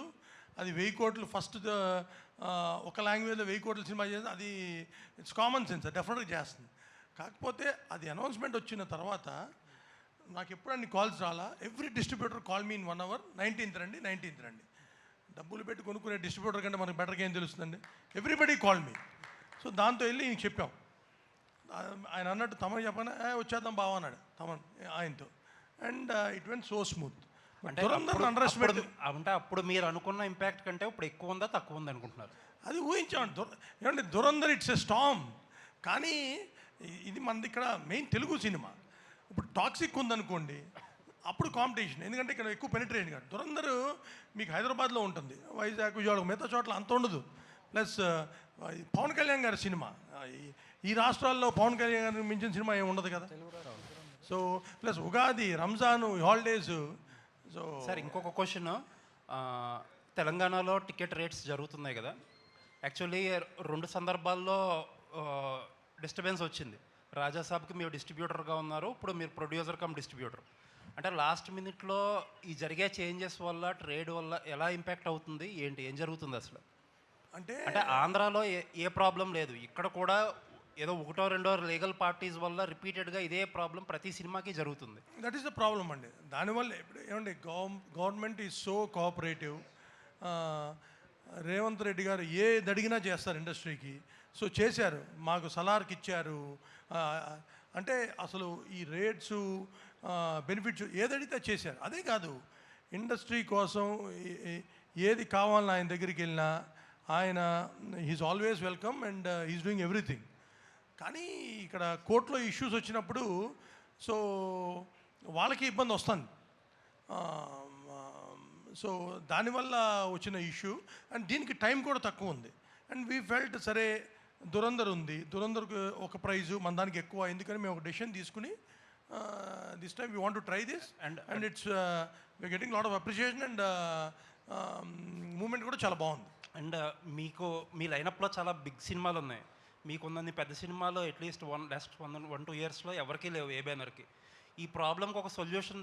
అది 1000 కోట్లు ఫస్ట్ ఒక లాంగ్వేజ్లో 1000 కోట్ల సినిమా చేస్తుంది. అది ఇట్స్ కామన్ సెన్స్, డెఫినెట్గా చేస్తుంది. కాకపోతే అది అనౌన్స్మెంట్ వచ్చిన తర్వాత నాకు ఎప్పుడు అన్ని కాల్స్ రాలా. Every distributor call me in 1 hour, 19th రండి. డబ్బులు పెట్టి కొనుక్కునే డిస్ట్రిబ్యూటర్ కంటే మనకు బెటర్గా ఏం తెలుస్తుందండి. Everybody call me. సో దాంతో వెళ్ళి ఇంక చెప్పాం. ఆయన అన్నట్టు తమన్ చెప్పాను, వచ్చేద్దాం బావ అన్నాడు తమన్ ఆయనతో. And it went so smooth. అంటే అప్పుడు మీరు అనుకున్న ఇంపాక్ట్ కంటే ఇప్పుడు ఎక్కువ ఉందా తక్కువ ఉంది అనుకుంటున్నారు? అది ఊహించామండి. ఏమంటే దురంధర్ ఇట్స్ ఎ స్టామ్. కానీ ఇది మనది ఇక్కడ మెయిన్ తెలుగు సినిమా. ఇప్పుడు టాక్సిక్ ఉందనుకోండి, అప్పుడు కాంపిటీషన్. ఎందుకంటే ఇక్కడ ఎక్కువ పెనిట్రేషన్ కాదు. దురంధర్ మీకు హైదరాబాద్లో ఉంటుంది, వైజాగ్, విజయవాడ, మిగతా చోట్ల అంత ఉండదు. ప్లస్ పవన్ కళ్యాణ్ గారి సినిమా, ఈ రాష్ట్రాల్లో పవన్ కళ్యాణ్ గారిని మించిన సినిమా ఏమి ఉండదు కదా. So plus Ugadi, Ramzan, holidays. So sir ఇంకొక క్వశ్చన్, తెలంగాణలో టికెట్ రేట్స్ జరుగుతున్నాయి కదా. యాక్చువల్లీ 2 సందర్భాల్లో డిస్టర్బెన్స్ వచ్చింది. రాజాసాబ్కి మీరు డిస్ట్రిబ్యూటర్గా ఉన్నారు, ఇప్పుడు మీరు ప్రొడ్యూసర్ కమ్ డిస్ట్రిబ్యూటర్. అంటే లాస్ట్ మినిట్లో ఈ జరిగే చేంజెస్ వల్ల ట్రేడ్ వల్ల ఎలా ఇంపాక్ట్ అవుతుంది ఏంటి ఏం జరుగుతుంది అసలు? అంటే అంటే ఆంధ్రాలో ఏ ప్రాబ్లం లేదు, ఇక్కడ కూడా ఏదో ఒకటో రెండో లీగల్ పార్టీస్ వల్ల రిపీటెడ్గా ఇదే ప్రాబ్లం ప్రతి సినిమాకి జరుగుతుంది. దట్ ఈస్ ద ప్రాబ్లం అండి. దానివల్ల ఇప్పుడు ఏమండి government is so cooperative. Revanth Reddy గారు ఏది అడిగినా చేస్తారు ఇండస్ట్రీకి. సో చేశారు, మాకు సలార్కి ఇచ్చారు. అంటే అసలు ఈ రేట్స్ బెనిఫిట్స్ ఏదడిగితే చేశారు. అదే కాదు, ఇండస్ట్రీ కోసం ఏది కావాలని ఆయన దగ్గరికి వెళ్ళినా ఆయన he's always welcome and he's doing everything. కానీ ఇక్కడ కోర్టులో ఇష్యూస్ వచ్చినప్పుడు సో వాళ్ళకి ఇబ్బంది వస్తుంది. సో దానివల్ల వచ్చిన ఇష్యూ అండ్ దీనికి టైం కూడా తక్కువ ఉంది. అండ్ వీ ఫెల్ట్ సరే దురంధర్ ఉంది, దురంధర్కి ఒక ప్రైజు మన దానికి ఎక్కువ, ఎందుకని మేము ఒక డెసిషన్ తీసుకుని this time we want to try this and it's we getting lot of appreciation and moment కూడా చాలా బాగుంది. అండ్ మీకు మీ లైనప్లో చాలా బిగ్ సినిమాలు ఉన్నాయి, మీకున్నన్ని పెద్ద సినిమాలో అట్లీస్ట్ లాస్ట్ 1-2 ఇయర్స్లో ఎవరికీ లేవు ఏ బ్యానర్కి. ఈ ప్రాబ్లంకి ఒక సొల్యూషన్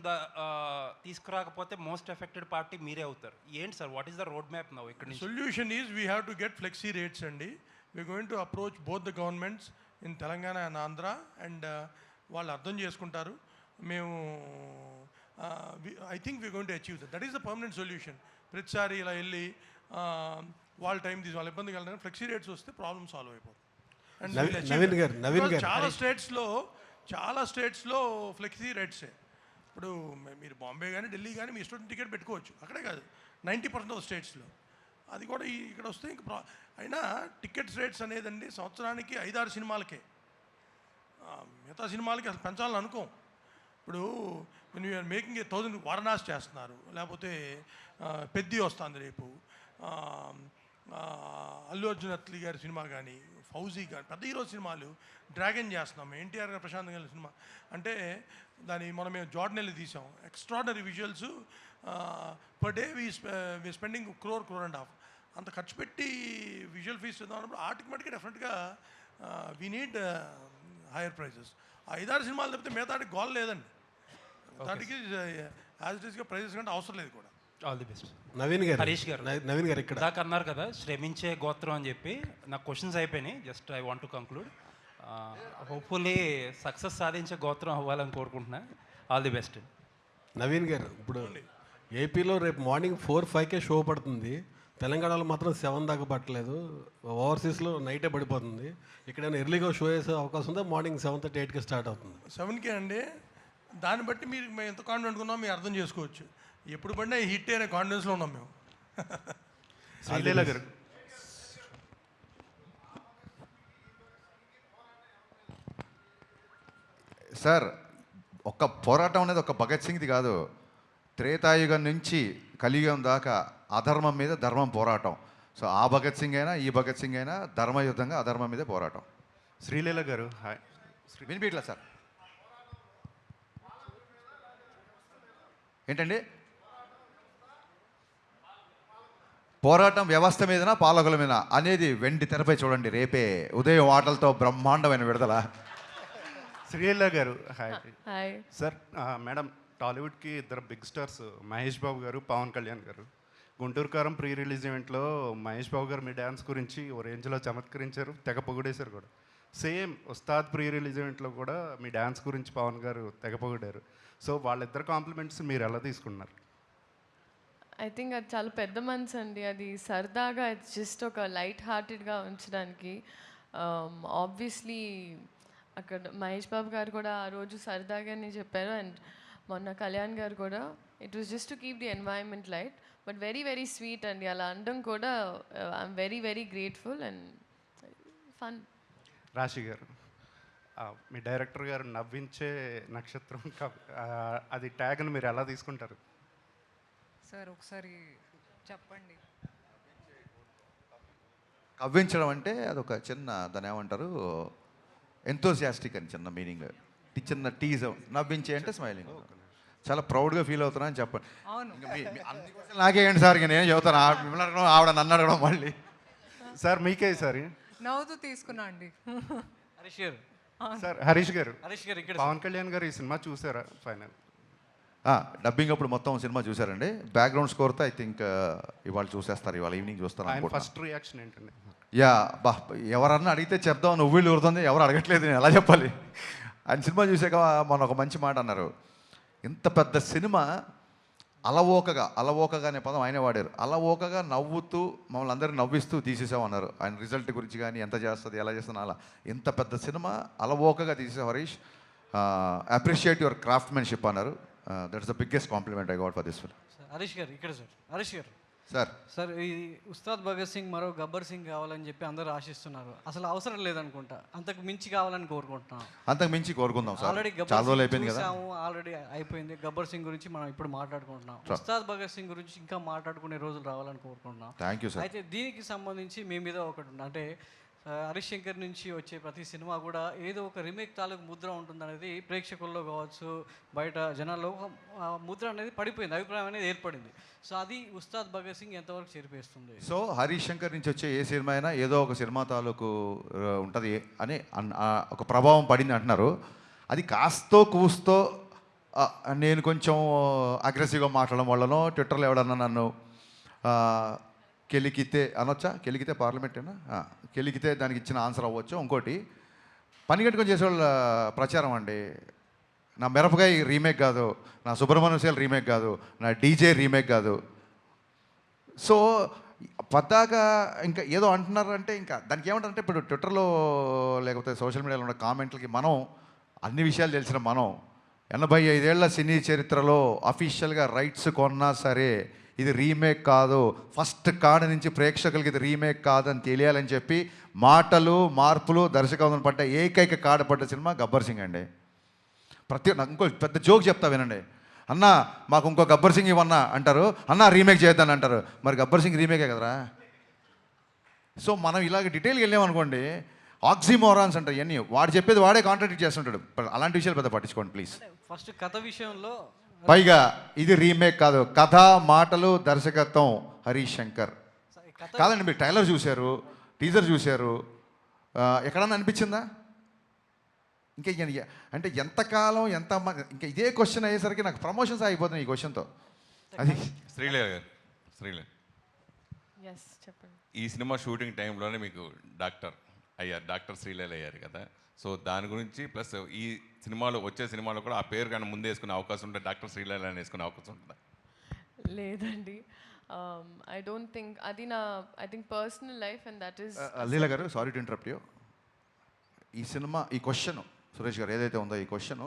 తీసుకురాకపోతే మోస్ట్ ఎఫెక్టెడ్ పార్టీ మీరే అవుతారు. ఏంటి sir, what is the road map now ఇక్కడ నుంచి? Solution is we have to get flexi rates అండి. We're going to approach both the governments in Telangana and Andhra and వాళ్ళు అర్థం చేసుకుంటారు. మేము I think we going to achieve that is the permanent solution. ప్రతిసారి ఇలా వెళ్ళి వాళ్ళ టైం తీసి వాళ్ళ ఇబ్బంది కలగడం, ఫ్లెక్సీ రేట్స్ వస్తే ప్రాబ్లమ్ సాల్వ్ అయిపోతుంది. నవీన్ గారు చాలా స్టేట్స్లో ఫ్లెక్సీ రేట్సే. ఇప్పుడు మీరు బాంబే కానీ ఢిల్లీ కానీ మీ స్టూడెంట్ టికెట్ పెట్టుకోవచ్చు, అక్కడే కాదు 90% ఆఫ్ స్టేట్స్లో. అది కూడా ఇక్కడ వస్తే ఇంకా అయినా టికెట్స్ రేట్స్ అనేదండి సంవత్సరానికి 5-6 సినిమాలకే, మిగతా సినిమాలకి అసలు పెంచాలని అనుకోం. ఇప్పుడు when you are making 1000 Varanasi చేస్తున్నారు, లేకపోతే పెద్ది వస్తుంది రేపు, అల్లు అర్జున్ అత్లీ గారి సినిమా కానీ, ఫౌజీ కానీ, పెద్ద హీరో సినిమాలు, డ్రాగన్ చేస్తున్నాం, ఎన్టీఆర్ గారు ప్రశాంత్ గారి సినిమా. అంటే మనం మేము జార్డన్ వెళ్ళి తీసాం, extraordinary visuals. Per day we spending crore and half. అంత ఖర్చు పెట్టి విజువల్ ఫీస్ ఇద్దాం అన్నప్పుడు ఆటోమేటిక్గా డెఫినెట్గా వీ నీడ్ హైయర్ ప్రైజెస్. 5-6 సినిమాలు తప్పితే మిగతాడికి గోల్ లేదండి. దానికి యాజ్ ఇట్ ఈస్గా ప్రైజెస్ కంటే అవసరం లేదు కూడా. All the best. హరీష్ గారు ఇక్కడ దాకా అన్నారు కదా శ్రమించే గోత్రం అని చెప్పి, నా క్వశ్చన్స్ అయిపోయినాయి. Just I want to conclude. Hopefully success సాధించే గోత్రం అవ్వాలని కోరుకుంటున్నా. All the best. నవీన్ గారు, ఇప్పుడు ఏపీలో రేపు మార్నింగ్ 4-5కే షో పడుతుంది, తెలంగాణలో మాత్రం 7 దాకా పట్టలేదు, ఓవర్సీస్లో నైటే పడిపోతుంది. ఇక్కడైనా ఎర్లీగా షో వేసే అవకాశం ఉందా? మార్నింగ్ 7:30-8కి స్టార్ట్ అవుతుంది. 7కే అండి. దాన్ని బట్టి మేము ఎంత కాన్ఫిడెంట్ ఉన్నామో మీరు అర్థం చేసుకోవచ్చు. ఎప్పుడు పడినా హిట్ అనే కాన్ఫిడెన్స్లో ఉన్నాం మేము. శ్రీలీల గారు, సార్ ఒక్క పోరాటం అనేది ఒక భగత్ సింగ్ది కాదు. త్రేతాయుగం నుంచి కలియుగం దాకా అధర్మం మీద ధర్మం పోరాటం. సో ఆ భగత్ సింగ్ అయినా ఈ భగత్ సింగ్ అయినా ధర్మయుద్ధంగా అధర్మం మీదే పోరాటం. శ్రీలీల గారు, హాయ్. వినిపించట్లా సార్? ఏంటండి పోరాటం వ్యవస్థ మీదనా పాలకుల మీద అనేది వెండి తెరపై చూడండి రేపే ఉదయం ఆటలతో బ్రహ్మాండమైన విడుదల. Sreeleela garu, hi. Hi sir. Madam, టాలీవుడ్కి 2 బిగ్ స్టార్స్ మహేష్ బాబు గారు, పవన్ కళ్యాణ్ గారు. గుంటూరు కారం ప్రీ రిలీజ్ ఈవెంట్లో మహేష్ బాబు గారు మీ డ్యాన్స్ గురించి ఓ రేంజ్లో చమత్కరించారు, తెగ పొగిడేశారు కూడా. సేమ్ ఉస్తాద్ ప్రీ రిలీజ్ ఈవెంట్లో కూడా మీ డ్యాన్స్ గురించి పవన్ గారు తెగ పొగిడారు. సో వాళ్ళిద్దరు కాంప్లిమెంట్స్ మీరు ఎలా తీసుకున్నారు? ఐ థింక్ అది చాలా పెద్ద మనసు అండి. అది సరదాగా జస్ట్ ఒక లైట్ హార్టెడ్గా ఉంచడానికి. ఆబ్వియస్లీ అక్కడ మహేష్ బాబు గారు కూడా ఆ రోజు సరదాగానే చెప్పారు, అండ్ మొన్న కళ్యాణ్ గారు కూడా. It was just to keep the environment light, but very very sweet అండి. అలా అనడం కూడా I'm very very grateful and fun. రాశి గారు, మీ డైరెక్టర్ గారు నవ్వించే నక్షత్రం అది ట్యాగ్ని మీరు ఎలా తీసుకుంటారు? సార్ ఒకసారి చెప్పండి. కవ్వించడం అంటే అదొక చిన్న, దాని ఏమంటారు, ఎంతోసియాస్టిక్ అని చిన్న మీనింగ్, చిన్న టీజ్. నవ్వించే అంటే స్మైలింగ్. చాలా ప్రౌడ్గా ఫీల్ అవుతున్నా అని చెప్పండి. నాకే ఏంటి సార్, ఇక నేను చెబుతాను. మిమ్మల్ని అడగడం, ఆవిడ నన్ను అడగడం మళ్ళీ. సార్ మీకే సార్ నవ్వుతూ తీసుకున్నా అండి. సార్ హరీష్ గారు, పవన్ కళ్యాణ్ గారు ఈ సినిమా చూసారా ఫైనల్? డబ్బింగ్ అప్పుడు మొత్తం సినిమా చూసారండి. బ్యాక్గ్రౌండ్ స్కోర్తో ఐ థింక్ ఇవాళ చూసేస్తారు, ఇవాళ ఈవినింగ్ చూస్తారు అనుకుంటున్నాను. ఫస్ట్ రియాక్షన్ ఏంటండి? యా బా, ఎవరన్నా అడిగితే చెప్దాం, నువ్వు వీళ్ళు ఊరుతుంది, ఎవరు అడగట్లేదు, నేను ఎలా చెప్పాలి. ఆయన సినిమా చూసాక మొన్న ఒక మంచి మాట అన్నారు, ఇంత పెద్ద సినిమా అలవోకగా అనే పదం ఆయనే వాడారు, అలవోకగా నవ్వుతూ మమ్మల్ని అందరినీ నవ్విస్తూ తీసేసాం అన్నారు. ఆయన రిజల్ట్ గురించి కానీ ఎంత చేస్తుంది ఎలా చేస్తుంది అలా, ఇంత పెద్ద సినిమా అలవోకగా తీసేసాం హరీష్, అప్రిషియేట్ యువర్ క్రాఫ్ట్మెన్షిప్ అన్నారు. That's the biggest compliment I got for this film. Harish గారు ఇక్కడ సార్, హరీష్ గారు సార్ సార్, ఈ ఉస్తాద్ భగత్ సింగ్ మరో గబ్బర్ సింగ్ కావాలని చెప్పి అందరూ ఆశిస్తున్నారు. అసలు అవసరం లేదనుకుంటా, అంతకు మించి కావాలని కోరుకుంటున్నాం. అంతకు మించి కోరుకుందాం సార్, ఆల్రెడీ చాలా రోజులు అయిపోయింది కదా. ఆల్రెడీ అయిపోయింది. గబ్బర్ సింగ్ గురించి మనం ఇప్పుడు మాట్లాడుకుంటున్నాం. ఉస్తాద్ భగత్ సింగ్ గురించి ఇంకా మాట్లాడుకునే రోజులు రావాలని కోరుకుంటున్నాం. Thank you sir. అయితే దీనికి సంబంధించి మీ మీద ఒకటి ఉంది, అంటే హరీష్ శంకర్ నుంచి వచ్చే ప్రతి సినిమా కూడా ఏదో ఒక రీమేక్ తాలూకు ముద్ర ఉంటుందనేది ప్రేక్షకుల్లో కావచ్చు, బయట జనాల్లో ఒక ముద్ర అనేది పడిపోయింది, అభిప్రాయం అనేది ఏర్పడింది. సో అది ఉస్తాద్ భగత్ సింగ్ ఎంతవరకు చేరిపేస్తుంది? సో హరీష్ శంకర్ నుంచి వచ్చే ఏ సినిమా అయినా ఏదో ఒక సినిమా తాలూకు ఉంటుంది అని ఒక ప్రభావం పడింది అంటున్నారు. అది కాస్తో కూస్తో నేను కొంచెం అగ్రెసివ్గా మాట్లాడడం వల్లనో, ట్విట్టర్లో ఎవడన్నా నన్ను కెలికితే అనొచ్చా, కెలికితే పార్లమెంటేనా, కెలికితే దానికి ఇచ్చిన ఆన్సర్ అవ్వచ్చు. ఇంకోటి పని కట్టుకొని చేసేవాళ్ళ ప్రచారం అండి, నా మిరపకాయ రీమేక్ కాదు, నా సుబ్రహ్మణ్యం శైలి రీమేక్ కాదు, నా డీజే రీమేక్ కాదు. సో పద్దాక ఇంకా ఏదో అంటున్నారంటే ఇంకా దానికి ఏమంటారంటే, ఇప్పుడు ట్విట్టర్లో లేకపోతే సోషల్ మీడియాలో ఉన్న కామెంట్లకి మనం అన్ని విషయాలు తెలిసిన మనం 85 ఏళ్ల సినీ చరిత్రలో అఫీషియల్గా రైట్స్ కొన్నా సరే ఇది రీమేక్ కాదు, ఫస్ట్ కాడ నుంచి ప్రేక్షకులకి ఇది రీమేక్ కాదని తెలియాలని చెప్పి మాటలు మార్పులు దర్శకత్వం పడ్డ ఏకైక కాడపడ్డ సినిమా గబ్బర్ సింగ్ అండి. నాకు ఇంకో పెద్ద జోక్ చెప్తా వినండి. అన్న మాకు ఇంకో గబ్బర్ సింగ్ ఇవన్నా అంటారు, అన్న రీమేక్ చేద్దాని అంటారు. మరి గబ్బర్ సింగ్ రీమేకే కదరా. సో మనం ఇలాగ డీటెయిల్గా వెళ్ళామనుకోండి, ఆక్సిమోరాన్స్ అంటారు ఇవన్నీ, వాడు చెప్పేది వాడే కాంట్రాడిక్ట్ చేస్తుంటాడు. అలాంటి విషయాలు పెద్ద పట్టించుకోండి ప్లీజ్. ఫస్ట్ కథ విషయంలో పైగా ఇది రీమేక్ కాదు, కథ మాటలు దర్శకత్వం హరీష్ శంకర్. కాదండి, మీరు ట్రైలర్ చూశారు, టీజర్ చూశారు, ఎక్కడన్నా అనిపించిందా? ఇంకా అంటే ఎంతకాలం ఇంకా ఇదే క్వశ్చన్ అయ్యేసరికి నాకు ప్రమోషన్స్ అయిపోతున్నాయి ఈ క్వశ్చన్తో. అది శ్రీలేఖ గారు, శ్రీలేఖ చెప్పండి. ఈ సినిమా షూటింగ్ టైంలోనే మీకు డాక్టర్ శ్రీలేఖ అయ్యారు కదా, సో దాని గురించి ప్లస్ ఈ సినిమాలో వచ్చే సినిమాలో కూడా ఆ పేరు కానీ ముందే వేసుకునే అవకాశం ఉంటుంది, డాక్టర్ శ్రీలేఖ అని వేసుకునే అవకాశం ఉంటుందా? లేదండి, ఐ డోంట్ థింక్ అది నా personal life and that is. Leela garu, sorry to interrupt you. ఈ సినిమా ఈ క్వశ్చన్ సురేష్ గారు ఏదైతే ఉందో ఈ క్వశ్చన్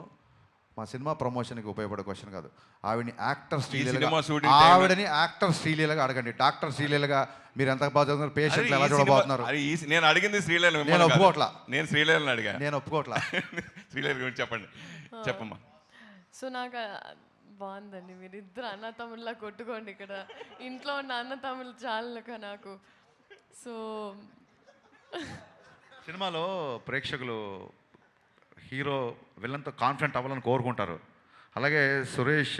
మా సినిమా ప్రమోషన్కి ఉపయోగపడే క్వశ్చన్ కాదు. ఆవిడని యాక్టర్ శ్రీలీలగా అడగండి. డాక్టర్ శ్రీలీలగా మీరు ఎంత బాగా చదువుతున్నారు, పేషెంట్లు ఎలా చూడబోతున్నారు. నేను అడిగింది శ్రీలేఖ, నేను ఒప్పుకోవట్లా. నేను శ్రీలేఖని అడిగా, నేను ఒప్పుకోవట్లా. శ్రీలేఖ గురించి చెప్పమ్మా. సో నాకు బాగుందండి, మీరు ఇద్దరు అన్న తమ్ముళ్ళ కొట్టుకోండి, ఇక్కడ ఇంట్లో ఉన్న అన్న తమ్ముళ్ళు చాలక నాకు. సో సినిమాలో ప్రేక్షకులు హీరో విలన్తో కాన్ఫిడెంట్ అవ్వాలని కోరుకుంటారు. అలాగే సురేష్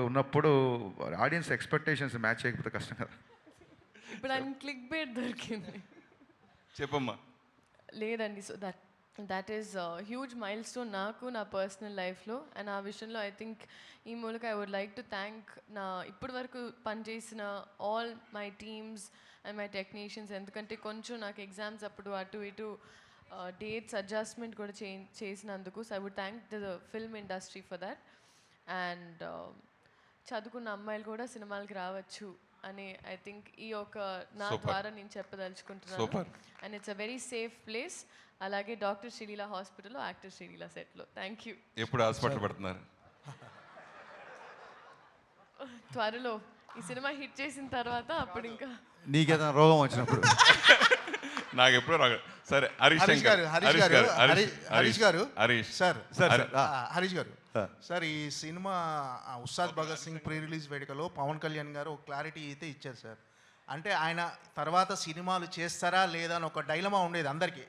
ఉన్నప్పుడు ఆడియన్స్ ఎక్స్పెక్టేషన్స్ మ్యాచ్ చేయకపోతే కష్టం కదా. ఇప్పుడు ఆయన క్లిక్ బేట్ దొరికింది. చెప్పమ్మా. లేదండి, so that is huge mile stone నాకు నా పర్సనల్ లైఫ్లో. అండ్ ఆ విషయంలో ఐ థింక్ ఈ మూలక I would like to thank నా ఇప్పటి వరకు పనిచేసిన all my teams and my technicians. ఎందుకంటే కొంచెం నాకు ఎగ్జామ్స్ అప్పుడు అటు ఇటు డేట్స్ అడ్జస్ట్మెంట్ కూడా చేసినందుకు. So I would thank the film industry for that. And చదువుకున్న అమ్మాయిలు కూడా సినిమాలకి రావచ్చు అని ఐ థింక్ ఈ ఒక నా ద్వారా నేను చెప్పదలుచుకుంటున్నాను. And it's a very safe place. అలాగే డాక్టర్ శ్రీలీల హాస్పిటల్లో యాక్టర్ శ్రీలీల సెట్లో. Thank you. ఎప్పుడు హాస్పిటల్ పడుతున్నారు? త్వరలో ఈ సినిమా హిట్ చేసిన తర్వాత అప్పుడు ఇంకా నీకేదైనా రోగం వచ్చినప్పుడు. నాకు ఎప్పుడు రాగ. సరే హరీష్ గారు సార్, ఈ సినిమా ఉస్తాద్ భగత్ సింగ్ ప్రీ రిలీజ్ వేడుకలో పవన్ కళ్యాణ్ గారు ఒక క్లారిటీ అయితే ఇచ్చారు సార్. అంటే ఆయన తర్వాత సినిమాలు చేస్తారా లేదా అని ఒక డైలమా ఉండేది అందరికీ,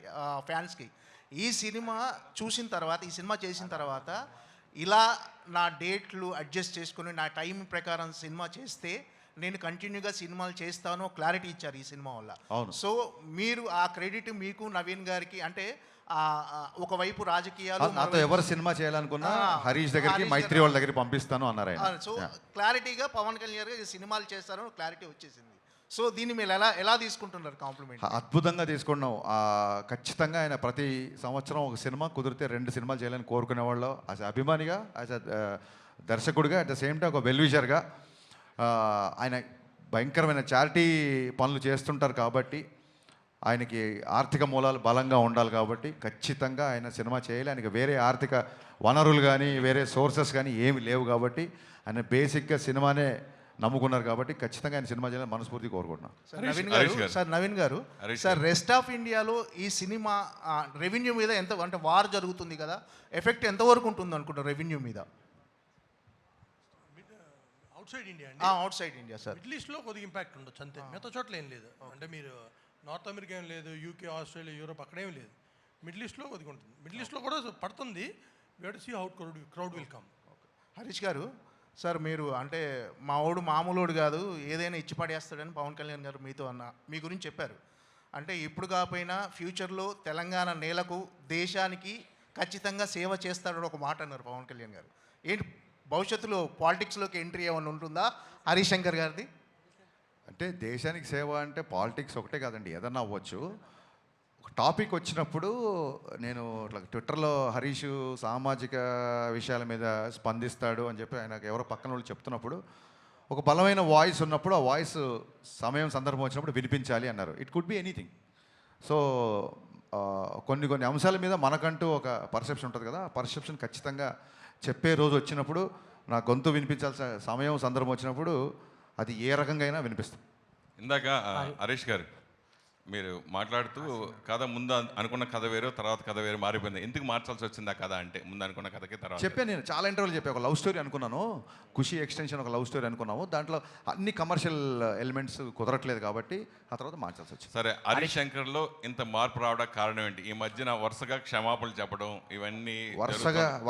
ఫ్యాన్స్కి. ఈ సినిమా చూసిన తర్వాత, ఈ సినిమా చేసిన తర్వాత ఇలా నా డేట్లు అడ్జస్ట్ చేసుకుని నా టైం ప్రకారం సినిమా చేస్తే నేను కంటిన్యూగా సినిమాలు చేస్తాను క్లారిటీ ఇచ్చారు ఈ సినిమా వల్ల. సో మీరు ఆ క్రెడిట్ మీకు నవీన్ గారికి, అంటే ఒకవైపు రాజకీయాలు నాతో ఎవరు సినిమా చేయాలనుకున్నా హరీష్ దగ్గరికి మైత్రి వాళ్ళ దగ్గరికి పంపిస్తాను అన్నారు ఆయన. సో క్లారిటీగా పవన్ కళ్యాణ్ గారు సినిమాలు చేస్తారని క్లారిటీ వచ్చేసింది. సో దీన్ని మీరు ఎలా తీసుకుంటున్నారు కాంప్లిమెంట్? అద్భుతంగా తీసుకున్నాం. ఖచ్చితంగా ఆయన ప్రతి సంవత్సరం ఒక సినిమా కుదిరితే 2 సినిమాలు చేయాలని కోరుకునేవాళ్ళు. యాజ్ అభిమానిగా, యాజ్ దర్శకుడిగా, అట్ ద సేమ్ టైం ఒక వెల్విషర్గా ఆయన భయంకరమైన చారిటీ పనులు చేస్తుంటారు కాబట్టి ఆయనకి ఆర్థిక మూలాలు బలంగా ఉండాలి కాబట్టి ఖచ్చితంగా ఆయన సినిమా చేయాలి. ఆయనకి వేరే ఆర్థిక వనరులు కానీ వేరే సోర్సెస్ కానీ ఏమి లేవు కాబట్టి ఆయన బేసిక్గా సినిమానే నమ్ముకున్నారు కాబట్టి ఖచ్చితంగా ఆయన సినిమా చేయాలని మనస్ఫూర్తి కోరుకుంటున్నాను. నవీన్ గారు సార్ రెస్ట్ ఆఫ్ ఇండియాలో ఈ సినిమా రెవెన్యూ మీద ఎంత అంటే వార్ జరుగుతుంది కదా, ఎఫెక్ట్ ఎంతవరకు ఉంటుంది అనుకుంటారు రెవెన్యూ మీద? Outside India outside India sir. Middle ఈస్ట్లో కొద్దిగా ఇంపాక్ట్ ఉండొచ్చు అంతే, మిగతా చోట్ల ఏం లేదు. అంటే మీరు నార్త్ అమెరికా ఏం లేదు, యూకే, ఆస్ట్రేలియా, యూరోప్ అక్కడేం లేదు. మిడిల్ ఈస్ట్లో కొద్దిగా ఉంటుంది. మిడిల్ ఈస్ట్లో కూడా పడుతుంది. We have to see how crowd will come. Harish గారు సార్, మీరు అంటే మావాడు మామూలుడు కాదు, ఏదైనా ఇచ్చి పడేస్తాడని పవన్ కళ్యాణ్ గారు మీతో మీ గురించి చెప్పారు. అంటే ఇప్పుడు కాకపోయినా ఫ్యూచర్లో తెలంగాణ నేలకు దేశానికి ఖచ్చితంగా సేవ చేస్తాడని ఒక మాట అన్నారు పవన్ కళ్యాణ్ గారు. ఏంటి భవిష్యత్తులో పాలిటిక్స్లోకి ఎంట్రీ ఏమైనా ఉంటుందా హరీష్ శంకర్ గారిది? అంటే దేశానికి సేవ అంటే పాలిటిక్స్ ఒకటే కాదండి, ఏదన్నా అవ్వచ్చు. ఒక టాపిక్ వచ్చినప్పుడు నేను ఇట్లా ట్విట్టర్లో హరీష్ సామాజిక విషయాల మీద స్పందిస్తాడు అని చెప్పి ఆయనకు ఎవరో పక్కన వాళ్ళు చెప్తున్నప్పుడు ఒక బలమైన వాయిస్ ఉన్నప్పుడు ఆ వాయిస్ సమయం సందర్భం వచ్చినప్పుడు వినిపించాలి అన్నారు. It could be anything. So కొన్ని అంశాల మీద మనకంటూ ఒక పర్సెప్షన్ ఉంటుంది కదా, ఆ పర్సెప్షన్ ఖచ్చితంగా చెప్పే రోజు వచ్చినప్పుడు నా గొంతు వినిపించాల్సిన సమయం సందర్భం వచ్చినప్పుడు అది ఏ రకంగా అయినా వినిపిస్తుంది. ఇందాక హరీష్ గారు మీరు మాట్లాడుతూ కథ ముందు అనుకున్న కథ వేరు, తర్వాత కథ వేరు మారిపోయింది. ఎందుకు మార్చాల్సి వచ్చింది ఆ కథ అంటే? ముందు అనుకున్న కథకి తర్వాత చెప్పాను, నేను చాలా ఇంటర్వ్యూలు చెప్పాను. ఒక లవ్ స్టోరీ అనుకున్నాను, ఖుషి ఎక్స్టెన్షన్ ఒక లవ్ స్టోరీ అనుకున్నాము. దాంట్లో అన్ని కమర్షియల్ ఎలిమెంట్స్ కుదరట్లేదు కాబట్టి ఆ తర్వాత మార్చాల్సి వచ్చింది. సరే, హరీష్ శంకర్లో ఇంత మార్పు రావడానికి కారణం ఏంటి? ఈ మధ్యన వరుసగా క్షమాపణలు చెప్పడం ఇవన్నీ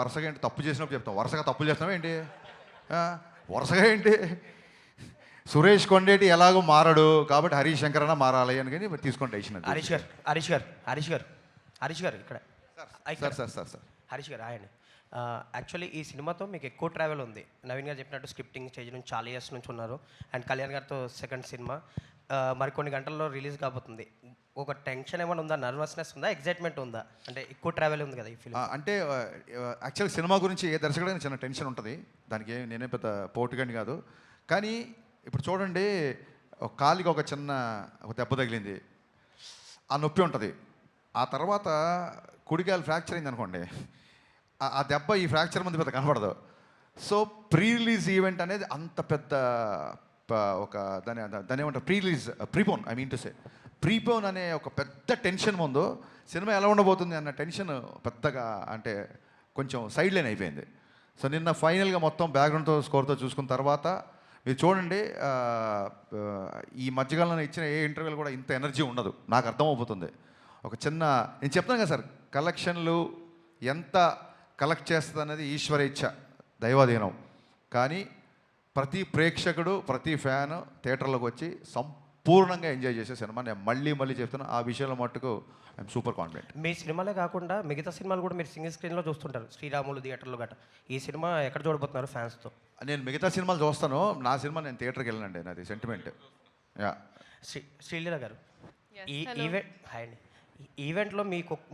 వరుసగా ఏంటి? తప్పు చేసినప్పుడు చెప్తాం. వరుసగా తప్పులు చేస్తున్నాం ఏంటి? వరుసగా ఏంటి? సురేష్ కొండేటి ఎలాగో మారడు కాబట్టి హరీష్ శంకర్ అన్న మారాలి అని కానీ తీసుకుంటే హరీష్ గారు ఇక్కడ సార్ హరీష్ గారు ఆయన యాక్చువల్లీ ఈ సినిమాతో మీకు ఎక్కువ ట్రావెల్ ఉంది. నవీన్ గారు చెప్పినట్టు స్క్రిప్టింగ్ స్టేజ్ నుంచి చాలా ఇయర్స్ నుంచి ఉన్నారు. అండ్ కళ్యాణ్ గారితో సెకండ్ సినిమా మరికొన్ని గంటల్లో రిలీజ్ కాబోతుంది. ఒక టెన్షన్ ఏమైనా ఉందా, నర్వస్నెస్ ఉందా, ఎగ్జైట్మెంట్ ఉందా? అంటే ఎక్కువ ట్రావెల్ ఉంది కదా ఈ ఫిల్మ్. అంటే యాక్చువల్ సినిమా గురించి ఏ దర్శకుడైనా చిన్న టెన్షన్ ఉంటుంది. దానికి నేనే పెద్ద పోటుగాని కాదు. కానీ ఇప్పుడు చూడండి, ఒక కాలికి ఒక చిన్న దెబ్బ తగిలింది, ఆ నొప్పి ఉంటుంది. ఆ తర్వాత కుడికాయలు ఫ్రాక్చర్ అయింది అనుకోండి, ఆ దెబ్బ ఈ ఫ్రాక్చర్ ముందు పెద్ద కనపడదు. సో ప్రీ రిలీజ్ ఈవెంట్ అనేది అంత పెద్ద ఒక దాని ఏమంటారు ప్రీపోన్ అనే ఒక పెద్ద టెన్షన్ ముందు సినిమా ఎలా ఉండబోతుంది అన్న టెన్షన్ పెద్దగా అంటే కొంచెం సైడ్ లైన్ అయిపోయింది. సో నిన్న ఫైనల్గా మొత్తం బ్యాక్గ్రౌండ్తో స్కోర్తో చూసుకున్న తర్వాత మీరు చూడండి, ఈ మధ్యకాలంలో ఇచ్చిన ఏ ఇంటర్వ్యూలు కూడా ఇంత ఎనర్జీ ఉండదు. నాకు అర్థమైపోతుంది. ఒక చిన్న నేను చెప్తాను కదా సార్, కలెక్షన్లు ఎంత కలెక్ట్ చేస్తుంది అనేది ఈశ్వర ఇచ్ఛ, దైవాధీనం. కానీ ప్రతి ప్రేక్షకుడు, ప్రతి ఫ్యాన్ థియేటర్లోకి వచ్చి సంపూర్ణంగా ఎంజాయ్ చేసే సినిమా. నేను మళ్ళీ చెప్తున్నా, ఆ విషయంలో మట్టుకు ఐఎమ్ సూపర్ కాన్ఫిడెంట్. మీ సినిమాలే కాకుండా మిగతా సినిమాలు కూడా మీరు సింగిల్ స్క్రీన్లో చూస్తుంటారు, శ్రీరాములు థియేటర్లో గట్రా. ఈ సినిమా ఎక్కడ చూడబోతున్నారు ఫ్యాన్స్తో? నేను మిగతా సినిమాలు చూస్తాను, నా సినిమా నేను థియేటర్కి వెళ్ళానండి, నాది సెంటిమెంట్. శ్రీలీల గారు, ఈ ఈవెంట్లో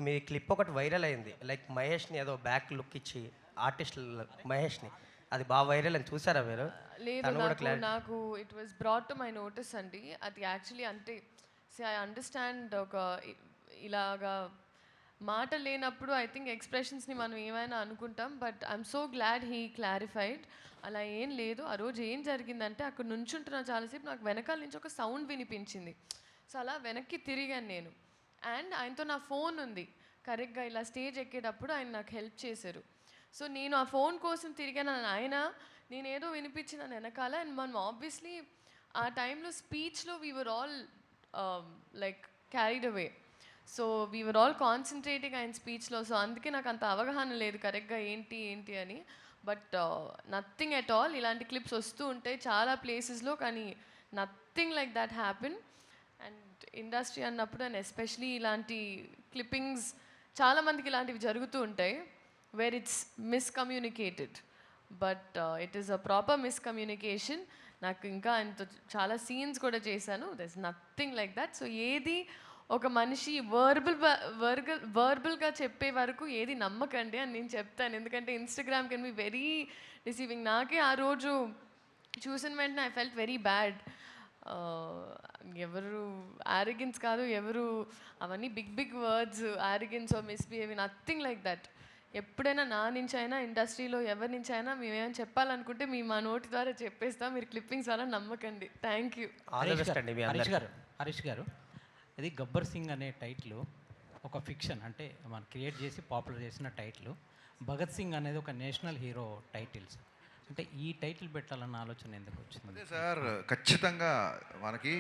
మీ క్లిప్ ఒకటి వైరల్ అయింది. లైక్ మహేష్ని ఏదో బ్యాక్ లుక్ ఇచ్చి ఆర్టిస్ట్ మహేష్ని, అది బాగా వైరల్ అని చూసారా మీరు? లేదు, నాకు it was brought to my notice అండి. అది యాక్చువల్లీ అంటే ఐ అండర్స్టాండ్, ఒక ఇలాగా మాట లేనప్పుడు ఐ థింక్ ఎక్స్ప్రెషన్స్ని మనం ఏమైనా అనుకుంటాం. But I'm so glad he clarified. అలా ఏం లేదు. ఆ రోజు ఏం జరిగిందంటే, అక్కడ నుంచుంటున్నా చాలాసేపు, నాకు వెనకాల నుంచి ఒక సౌండ్ వినిపించింది. సో అలా వెనక్కి తిరిగాను నేను. అండ్ ఆయనతో నా ఫోన్ ఉంది. కరెక్ట్గా ఇలా స్టేజ్ ఎక్కేటప్పుడు ఆయన నాకు హెల్ప్ చేశారు. సో నేను ఆ ఫోన్ కోసం తిరిగాను. ఆయన నేనేదో వినిపించిన వెనకాల. అండ్ మనం ఆబ్వియస్లీ ఆ టైంలో స్పీచ్లో we were all like carried away. So we were all concentrating ఆయన స్పీచ్లో. సో అందుకే నాకు అంత అవగాహన లేదు కరెక్ట్గా ఏంటి అని. But nothing at all. ఇలాంటి క్లిప్స్ వస్తూ ఉంటాయి చాలా ప్లేసెస్లో, కానీ nothing like that happen. And industry అన్నప్పుడు, అండ్ ఎస్పెషలీ ఇలాంటి క్లిప్పింగ్స్ చాలామందికి ఇలాంటివి జరుగుతూ ఉంటాయి where it's miscommunicated, but it is a proper miscommunication. నాకు ఇంకా ఆయనతో చాలా సీన్స్ కూడా చేశాను, there is nothing like that. So ఏది ఒక మనిషి వర్బల్గా చెప్పే వరకు ఏది నమ్మకండి అని నేను చెప్తాను, ఎందుకంటే Instagram can be very receiving. నాకే ఆ రోజు చూసిన వెంటనే ఐ ఫెల్ట్ వెరీ బ్యాడ్. ఎవరు ఆరోగెన్స్ కాదు, ఎవరు అవన్నీ big big words, arrogance or misbehaving, nothing like that. ఎప్పుడైనా నా నుంచి అయినా ఇండస్ట్రీలో ఎవరి నుంచి అయినా మేమేమైనా చెప్పాలనుకుంటే మేము మా నోటి ద్వారా చెప్పేస్తాం, మీరు క్లిప్పింగ్స్ అలా నమ్మకండి. Thank you. హరీష్ గారు, ఇది గబ్బర్ సింగ్ అనే టైటిల్ ఒక ఫిక్షన్, అంటే మనం క్రియేట్ చేసి పాపులర్ చేసిన టైటిల్. భగత్ సింగ్ అనేది ఒక నేషనల్ హీరో టైటిల్స్, అంటే ఈ టైటిల్ పెట్టాలన్న ఆలోచన ఎందుకు వచ్చింది? అదే సార్, ఖచ్చితంగా మనకి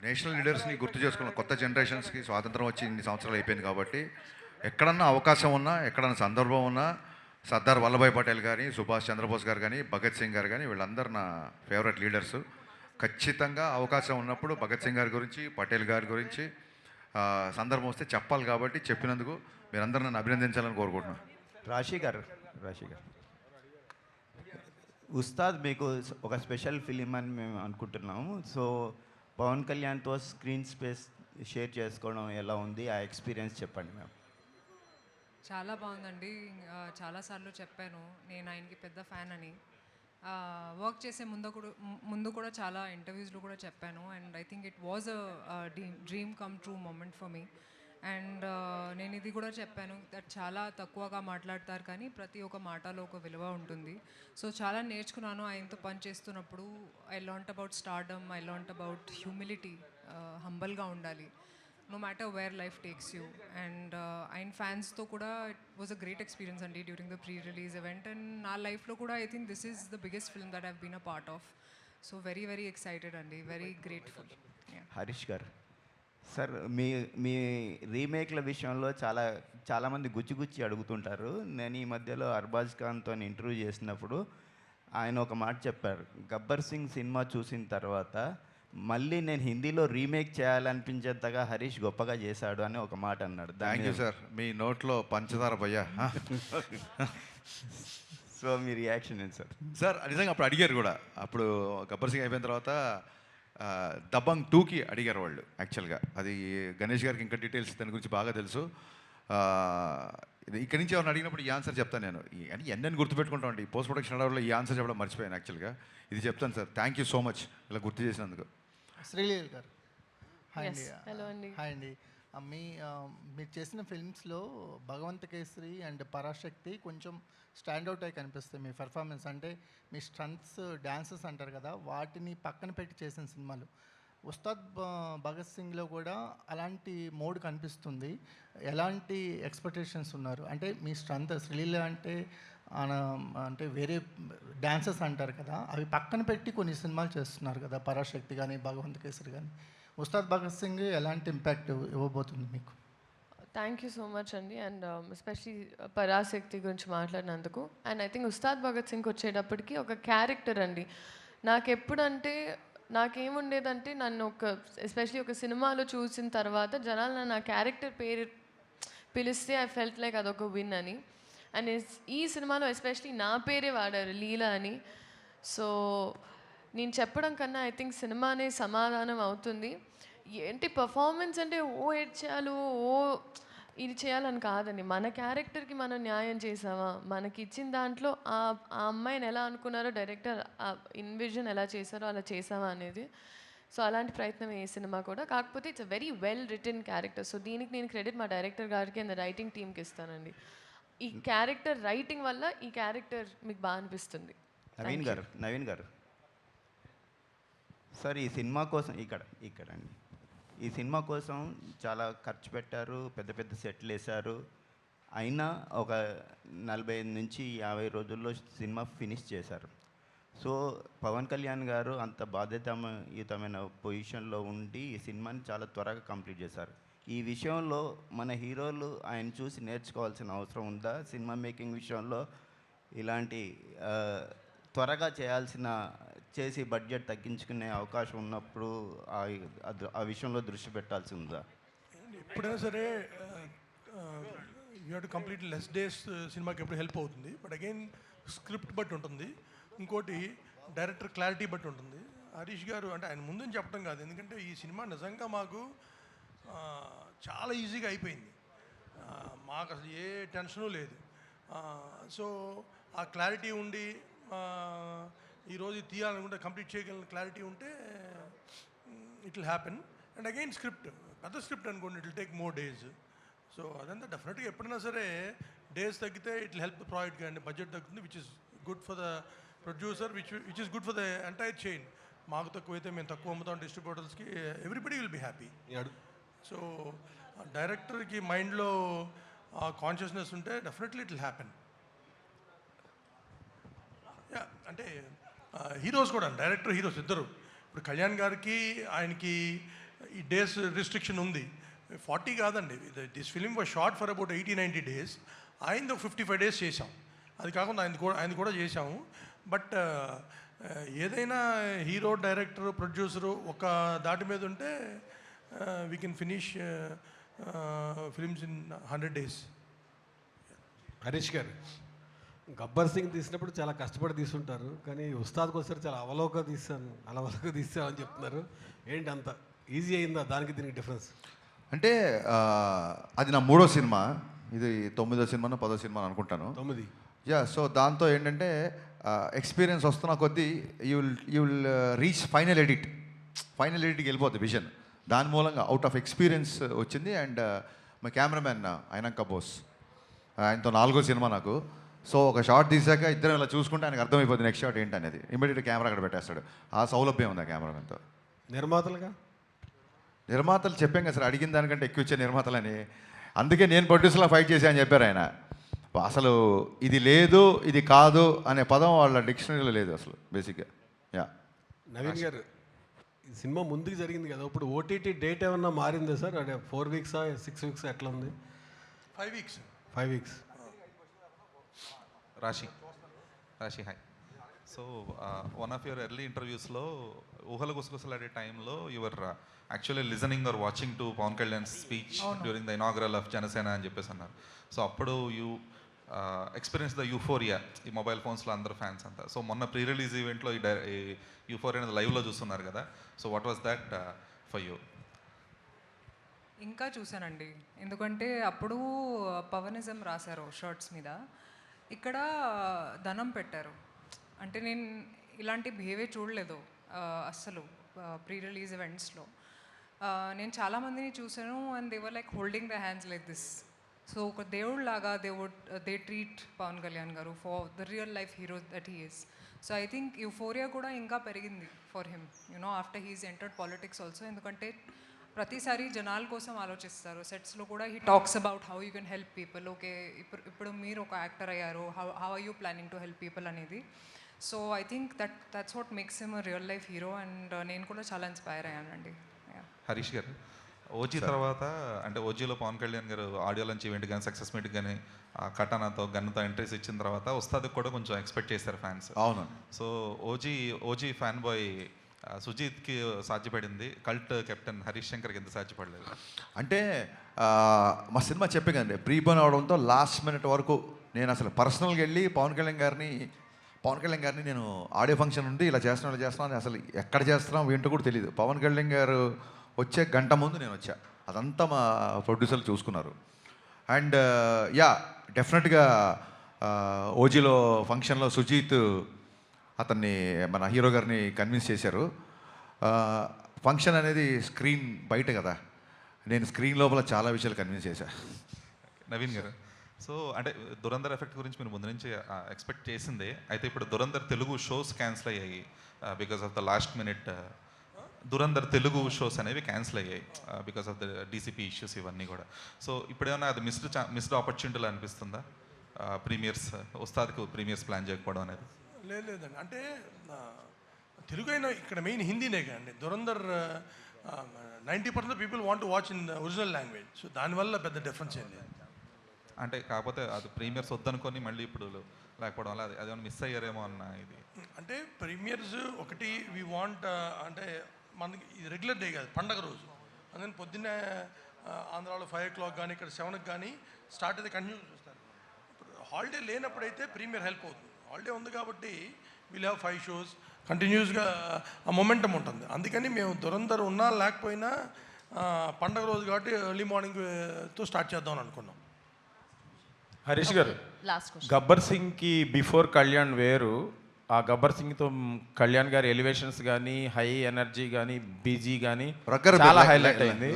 నేషనల్ లీడర్స్ని గుర్తు చేసుకున్న కొత్త జనరేషన్స్కి స్వాతంత్రం వచ్చి ఇన్ని సంవత్సరాలు అయిపోయింది కాబట్టి ఎక్కడన్నా అవకాశం ఉన్నా, ఎక్కడన్నా సందర్భం ఉన్నా సర్దార్ వల్లభాయ్ పటేల్ కానీ, సుభాష్ చంద్రబోస్ గారు కానీ, భగత్ సింగ్ గారు కానీ, వీళ్ళందరూ నా ఫేవరెట్ లీడర్స్. ఖచ్చితంగా అవకాశం ఉన్నప్పుడు భగత్ సింగ్ గారి గురించి, పటేల్ గారి గురించి సందర్భం వస్తే చెప్పాలి కాబట్టి చెప్పినందుకు మీరందరూ నన్ను అభినందించాలని కోరుకుంటున్నాను. రాశి గారు, ఉస్తాద్ మీకు ఒక స్పెషల్ ఫిలిం అని మేము అనుకుంటున్నాము. సో పవన్ కళ్యాణ్తో స్క్రీన్ స్పేస్ షేర్ చేసుకోవడం ఎలా ఉంది, ఆ ఎక్స్పీరియన్స్ చెప్పండి మ్యామ్. చాలా బాగుందండి. చాలాసార్లు చెప్పాను నేను ఆయనకి పెద్ద ఫ్యాన్ అని. వర్క్ చేసే ముందు కూడా చాలా ఇంటర్వ్యూస్లో కూడా చెప్పాను. And I think it was a dream come true moment for me. And నేను ఇది కూడా చెప్పాను దట్ చాలా తక్కువగా మాట్లాడతారు కానీ ప్రతి ఒక్క మాటలో ఒక విలువ ఉంటుంది. సో చాలా నేర్చుకున్నాను ఆయనతో పని చేస్తున్నప్పుడు. I learnt about stardom, I learnt about humility, హంబల్గా ఉండాలి no matter where life takes you. And ఆయన ఫ్యాన్స్తో కూడా it was a great experience అండి during the pre release event. And నా లైఫ్లో కూడా I think this is the biggest film that have been a part of. So very very excited అండి, very grateful. Harish గారు, sir మీ రీమేక్ల విషయంలో చాలామంది గుచ్చి అడుగుతుంటారు. నేను ఈ మధ్యలో అర్బాజ్ ఖాన్తో ఇంటర్వ్యూ చేసినప్పుడు ఆయన ఒక మాట చెప్పారు, గబ్బర్ సింగ్ సినిమా చూసిన తర్వాత మళ్ళీ నేను హిందీలో రీమేక్ చేయాలనిపించేంతగా హరీష్ గొప్పగా చేశాడు అని ఒక మాట అన్నాడు. థ్యాంక్ యూ సార్, మీ నోట్లో పంచదార భయ్యా. సో మీ రియాక్షన్ ఏంటి సార్? సార్ నిజంగా అప్పుడు అడిగారు కూడా, అప్పుడు గబ్బర్ సింగ్ అయిపోయిన తర్వాత దబంగ్ 2కి అడిగారు వాళ్ళు. యాక్చువల్గా అది గణేష్ గారికి ఇంకా డీటెయిల్స్ దాని గురించి బాగా తెలుసు. ఇక్కడి నుంచి ఎవరిని అడిగినప్పుడు ఈ ఆన్సర్ చెప్తాను నేను. అని ఎన్నెన్ని గుర్తుపెట్టుకుంటామండి, ఈ పోస్ట్ ప్రొడక్షన్ అడవుల్లో ఈ ఆన్సర్ చెప్పడం మర్చిపోయాను. యాక్చువల్గా ఇది చెప్తాను sir. Thank you so much ఇలా గుర్తు చేసినందుకు. శ్రీలీల గారు, హాయ్ అండి. హలో అండి. హాయ్ అండి. మీరు చేసిన ఫిల్మ్స్లో భగవంత కేసరి అండ్ పరాశక్తి కొంచెం స్టాండ్అవుట్ అయి కనిపిస్తాయి మీ పెర్ఫార్మెన్స్. అంటే మీ స్టంట్స్, డ్యాన్సెస్ అంటారు కదా, వాటిని పక్కన పెట్టి చేసిన సినిమాలు. ఉస్తాద్ భగత్ సింగ్లో కూడా అలాంటి మోడ్ కనిపిస్తుంది. ఎలాంటి ఎక్స్పెక్టేషన్స్ ఉన్నారు? అంటే మీ స్ట్రెంత్ శ్రీలీల అంటే వేరే డాన్సెస్ అంటారు కదా, అవి పక్కన పెట్టి కొన్ని సినిమాలు చేస్తున్నారు కదా, పరాశక్తి కానీ, భగవంత కేసరి కానీ. ఉస్తాద్ భగత్ సింగ్ ఎలాంటి ఇంపాక్ట్ ఇవ్వబోతుంది మీకు? థ్యాంక్ యూ సో మచ్ అండి. అండ్ ఎస్పెషలీ పరాశక్తి గురించి మాట్లాడినందుకు. And I think Ustaad Bhagat Singh వచ్చేటప్పటికి ఒక క్యారెక్టర్ అండి. నాకేముండేదంటే నన్ను ఎస్పెషలీ ఒక సినిమాలో చూసిన తర్వాత జనాలు నన్ను ఆ క్యారెక్టర్ పేరు పిలిస్తే ఐ ఫెల్ట్ లైక్ అదొక విన్ అని. అండ్ ఈ సినిమాలో ఎస్పెషలీ నా పేరే వాడారు, లీలా అని. సో నేను చెప్పడం కన్నా ఐ థింక్ సినిమానే సమాధానం అవుతుంది. ఏంటి పర్ఫార్మెన్స్ అంటే ఎడ్ చేయాలి, ఇది చేయాలని కాదండి. మన క్యారెక్టర్కి మనం న్యాయం చేసామా, మనకి ఇచ్చిన దాంట్లో ఆ అమ్మాయిని ఎలా అనుకున్నారో డైరెక్టర్, ఆ ఇన్విజన్ ఎలా చేశారో అలా చేసామా అనేది. సో అలాంటి ప్రయత్నం ఏ సినిమా కూడా. కాకపోతే it's a very well written character. So దీనికి నేను క్రెడిట్ మా డైరెక్టర్ గారికి అండ్ రైటింగ్ టీమ్కి ఇస్తానండి. ఈ క్యారెక్టర్ రైటింగ్ వల్ల ఈ క్యారెక్టర్ మీకు బాగా అనిపిస్తుంది. నవీన్ గారు సార్, ఈ సినిమా కోసం ఇక్కడ అండి, ఈ సినిమా కోసం చాలా ఖర్చు పెట్టారు, పెద్ద పెద్ద సెట్లు వేశారు. అయినా ఒక 45 నుంచి 50 రోజుల్లో సినిమా ఫినిష్ చేశారు. సో పవన్ కళ్యాణ్ గారు అంత బాధ్యతాయుతమైన పొజిషన్లో ఉండి ఈ సినిమాని చాలా త్వరగా కంప్లీట్ చేశారు. ఈ విషయంలో మన హీరోలు ఆయన చూసి నేర్చుకోవాల్సిన అవసరం ఉందా? సినిమా మేకింగ్ విషయంలో ఇలాంటి త్వరగా చేసి బడ్జెట్ తగ్గించుకునే అవకాశం ఉన్నప్పుడు ఆ విషయంలో దృష్టి పెట్టాల్సి ఉందా? ఎప్పుడైనా సరే you have to complete less days సినిమాకి ఎప్పుడు హెల్ప్ అవుతుంది. బట్ అగైన్ స్క్రిప్ట్ బట్టి ఉంటుంది, ఇంకోటి డైరెక్టర్ క్లారిటీ బట్టి ఉంటుంది. హరీష్ గారు అంటే ఆయన ముందు చెప్పడం కాదు, ఎందుకంటే ఈ సినిమా నిజంగా మాకు చాలా ఈజీగా అయిపోయింది. మాకు అసలు ఏ టెన్షను లేదు. సో ఆ క్లారిటీ ఉండి ఈరోజు తీయాలనుకుంటే కంప్లీట్ చేయగలిగిన క్లారిటీ ఉంటే it will happen. And again script పెద్ద స్క్రిప్ట్ అనుకోండి, it will take more days. So అదంతా డెఫినెట్గా ఎప్పుడైనా సరే డేస్ తగ్గితే it will help the project కానీ బడ్జెట్ తగ్గుతుంది, which is good for the producer, which is good for the entire chain. మాకు తక్కువైతే మేము తక్కువ అమ్ముతాం డిస్ట్రిబ్యూటర్స్కి, everybody will be happy. So డైరెక్టర్కి మైండ్లో కాన్షియస్నెస్ ఉంటే definitely it will happen. Yeah అంటే హీరోస్ కూడా డైరెక్టర్ హీరోస్ ఇద్దరు. ఇప్పుడు కళ్యాణ్ గారికి ఆయనకి ఈ డేస్ రిస్ట్రిక్షన్ ఉంది, 40 కాదండి. This film was short for about 80-90 days. ఆయనది 55 days చేసాం. అది కాకుండా ఆయన కూడా చేసాము. బట్ ఏదైనా హీరో డైరెక్టర్ ప్రొడ్యూసరు ఒక దాటి మీద ఉంటే we can finish films in 100 days. Harish గారు, గబ్బర్ సింగ్ తీసినప్పుడు చాలా కష్టపడి తీసుంటారు, కానీ ఉస్తాద్కి వస్తారు చాలా అలవోక తీసాను అని చెప్తున్నారు. ఏంటి అంత ఈజీ అయిందా దానికి దీనికి డిఫరెన్స్? అంటే అది నా 3వ సినిమా, ఇది 9వ సినిమా 10వ సినిమా అనుకుంటాను. 9. యా, సో దాంతో ఏంటంటే ఎక్స్పీరియన్స్ వస్తున్న కొద్దీ యూ విల్ రీచ్ ఫైనల్ ఎడిట్కి వెళ్ళిపోతుంది విజన్. దాని మూలంగా అవుట్ ఆఫ్ ఎక్స్పీరియన్స్ వచ్చింది. అండ్ మా కెమెరామెన్ అయినాక బోస్, ఆయనతో 4వ సినిమా నాకు. సో ఒక షార్ట్ తీసాక ఇద్దరం ఇలా చూసుకుంటే ఆయనకు అర్థమైపోతుంది నెక్స్ట్ షాట్ ఏంటనేది. ఇమీడియట్ కెమెరా అక్కడ పెట్టేస్తాడు. ఆ సౌలభ్యం ఉంది ఆ కెమెరామెన్తో. నిర్మాతలు చెప్పాం కదా సార్, అడిగిన దానికంటే ఎక్కువ ఇచ్చే నిర్మాతలని. అందుకే నేను ప్రొడ్యూసర్లో ఫైట్ చేశా అని చెప్పారు ఆయన. అసలు ఇది లేదు ఇది కాదు అనే పదం వాళ్ళ డిక్షనరీలో లేదు అసలు బేసిక్గా. యా, నవీన్ గారు, ఈ సినిమా ముందుకు జరిగింది కదా, ఇప్పుడు ఓటీటీ డేట్ ఏమన్నా మారిందా సార్? అంటే 4 weeks 6 weeks ఎట్లా ఉంది? 5 weeks. 5 weeks. Raashi hi. So one of your early ఇంటర్వ్యూస్లో ఊహల గుసగుసలాడే టైంలో your actually listening or watching to Pawan Kalyan speech during the inaugural of Janasena అని చెప్పేసి అన్నారు. సో అప్పుడు యూ ఎక్స్పీరియన్స్ ద యూఫోరియా, ఈ మొబైల్ ఫోన్స్లో అందరు ఫ్యాన్స్ అంతా. సో మొన్న ప్రీ రిలీజ్ ఈవెంట్లో ఈ యూఫోరియా అనేది లైవ్లో చూస్తున్నారు కదా. So what was that for you? ఇంకా చూశానండి, ఎందుకంటే అప్పుడు పవనిజం రాశారు షర్ట్స్ మీద, ఇక్కడ ధనం పెట్టారు. అంటే నేను ఇలాంటి బిహేవియర్ చూడలేదు అస్సలు ప్రీ రిలీజ్ ఈవెంట్స్లో. నేను చాలామందిని చూసాను and they were like holding the hands like this. So ఒక దేవుళ్ళలాగా they treat Pawan Kalyan garu for the real life hero that he is. So I think euphoria కూడా ఇంకా పెరిగింది for him, you know after he's entered politics also. ఎందుకంటే ప్రతిసారి జనాల కోసం ఆలోచిస్తారు. సెట్స్లో కూడా he talks about how you can help people. Okay, ఇప్పుడు మీరు ఒక యాక్టర్ అయ్యారు, how are you planning to help people అనేది. So I think that's what makes him a real life hero. And నేను కూడా చాలా ఇన్స్పైర్ అయ్యానండి. హరీష్ గారు, ఓజీ తర్వాత అంటే ఓజీలో పవన్ కళ్యాణ్ గారు ఆడియో లంచ్ ఈవెంట్ కానీ సక్సెస్ మీట్ కానీ కటానాతో గన్నుతో ఎంట్రీస్ ఇచ్చిన తర్వాత ఉస్తాద్కి కూడా కొంచెం ఎక్స్పెక్ట్ చేశారు ఫ్యాన్స్. అవును. సో ఓజీ ఫ్యాన్ బాయ్ సుజీత్కి సాధ్యపడింది, కల్ట్ కెప్టెన్ హరీష్ శంకర్కి ఎంత సాధ్యపడలేదు? అంటే మా సినిమా చెప్పే కదండి, ప్రీపోన్ అవడంతో లాస్ట్ మినిట్ వరకు నేను అసలు పర్సనల్గా వెళ్ళి పవన్ కళ్యాణ్ గారిని నేను ఆడియో ఫంక్షన్ ఉంది ఇలా చేస్తున్నాను అసలు ఎక్కడ చేస్తున్నాం ఏంటో కూడా తెలియదు. పవన్ కళ్యాణ్ గారు వచ్చే గంట ముందు నేను వచ్చా. అదంతా మా ప్రొడ్యూసర్లు చూసుకున్నారు. అండ్ యా, డెఫినెట్గా ఓజీలో ఫంక్షన్లో సుజీత్ అతన్ని మన హీరో గారిని కన్విన్స్ చేశారు. ఫంక్షన్ అనేది స్క్రీన్ బయట కదా, నేను స్క్రీన్ లోపల చాలా విషయాలు కన్విన్స్ చేశాను. నవీన్ గారు, సో అంటే దురంధర్ ఎఫెక్ట్ గురించి మీరు ముందు నుంచి ఎక్స్పెక్ట్ చేసిందే. అయితే ఇప్పుడు దురంధర్ తెలుగు షోస్ క్యాన్సిల్ అయ్యాయి because of the last minute. Dhurandhar Telugu shows అనేవి క్యాన్సిల్ అయ్యాయి because of the DCP issues ఇవన్నీ కూడా. సో ఇప్పుడేమన్నా అది మిస్డ్ ఆపర్చునిటీలు అనిపిస్తుందా ప్రీమియర్స్, ఉస్తాద్కి ప్రీమియర్స్ ప్లాన్ చేయకపోవడం అనేది? లేదండి, అంటే తెలుగు అయినా ఇక్కడ మెయిన్ హిందీనే కదండి. Dhurandhar 90% people want to watch in original language. So దానివల్ల పెద్ద డిఫరెన్స్ ఏం లేదు. అంటే కాకపోతే అది ప్రీమియర్స్ వద్దనుకొని మళ్ళీ ఇప్పుడు లేకపోవడం వల్ల అదేమన్నా మిస్ అయ్యారేమో అన్న ఇది. అంటే ప్రీమియర్స్ ఒకటి వీ వాంట్, అంటే మనకి ఇది రెగ్యులర్ డే కాదు, పండగ రోజు. అందుకని పొద్దున్నే ఆంధ్రాలో 5 o'clock కానీ ఇక్కడ 7కి కానీ స్టార్ట్ అయితే కంటిన్యూ చూస్తారు. హాలిడే లేనప్పుడైతే ప్రీమియర్ హెల్ప్ అవుతుంది. హాలిడే ఉంది కాబట్టి వీల్ హ్యావ్ 5 shows కంటిన్యూస్గా ఆ మొమెంటం ఉంటుంది. అందుకని మేము దురంధర్ ఉన్నా లేకపోయినా పండగ రోజు కాబట్టి ఎర్లీ మార్నింగ్తో స్టార్ట్ చేద్దామని అనుకున్నాం. Harish garu, last question. గబ్బర్ సింగ్కి బిఫోర్ కళ్యాణ్ వేరు, ఆ గబ్బర్ సింగ్తో కళ్యాణ్ గారి ఎలివేషన్స్ కానీ హై ఎనర్జీ కానీ బీజీ కానీ చాలా హైలైట్ అయింది.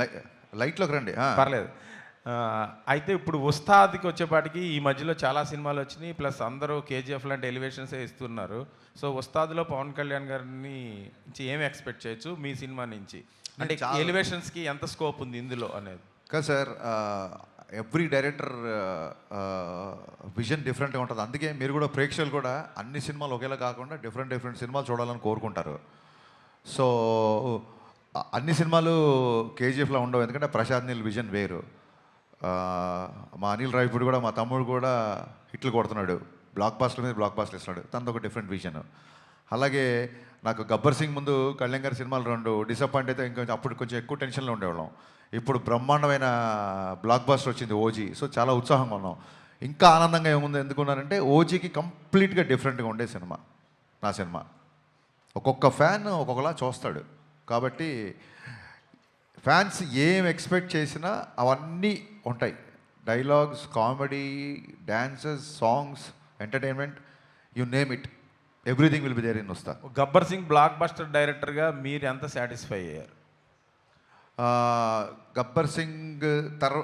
లైట్లోకి రండి. పర్లేదు. అయితే ఇప్పుడు ఉస్తాద్కి వచ్చేపాటికి ఈ మధ్యలో చాలా సినిమాలు వచ్చినాయి, ప్లస్ అందరూ కేజీఎఫ్ లాంటి ఎలివేషన్సే ఇస్తున్నారు. సో ఉస్తాద్లో పవన్ కళ్యాణ్ గారిని నుంచి ఏమి ఎక్స్పెక్ట్ చేయొచ్చు మీ సినిమా నుంచి? అంటే ఎలివేషన్స్కి ఎంత స్కోప్ ఉంది ఇందులో అనేది? కదా సార్, ఎవ్రీ డైరెక్టర్ విజన్ డిఫరెంట్గా ఉంటుంది. అందుకే మీరు కూడా ప్రేక్షకులు కూడా అన్ని సినిమాలు ఒకేలా కాకుండా డిఫరెంట్ సినిమాలు చూడాలని కోరుకుంటారు. సో అన్ని సినిమాలు కేజీఎఫ్లో ఉండవు, ఎందుకంటే ప్రశాంత్ నీల్ విజన్ వేరు. మా అనిల్ రావిపూడి కూడా, మా తమ్ముడు కూడా హిట్లు కొడుతున్నాడు, బ్లాక్ బాస్టర్ మీద బ్లాక్ బాస్టర్ ఇస్తున్నాడు, తనది ఒక డిఫరెంట్ విజన్. అలాగే నాకు గబ్బర్ సింగ్ ముందు కళ్యాణ్ గారి సినిమాలు 2 డిసప్పాయింట్ అయితే ఇంకొంచెం అప్పుడు కొంచెం ఎక్కువ టెన్షన్లో ఉండేవాళ్ళం. ఇప్పుడు బ్రహ్మాండమైన బ్లాక్ బాస్టర్ వచ్చింది ఓజీ. సో చాలా ఉత్సాహంగా ఉన్నాం. ఇంకా ఆనందంగా ఏముంది ఎందుకున్నానంటే ఓజీకి కంప్లీట్గా డిఫరెంట్గా ఉండే సినిమా నా సినిమా. ఒక్కొక్క ఫ్యాన్ ఒక్కొక్కలా చూస్తాడు. కాబట్టి ఫ్యాన్స్ ఏం ఎక్స్పెక్ట్ చేసినా అవన్నీ ఉంటాయి. Dialogues, comedy, dances, songs, entertainment, you name it, everything will be there in Ustaad. Gabbar Singh blockbuster డైరెక్టర్గా మీరు ఎంత సాటిస్ఫై అయ్యారు? గబ్బర్ సింగ్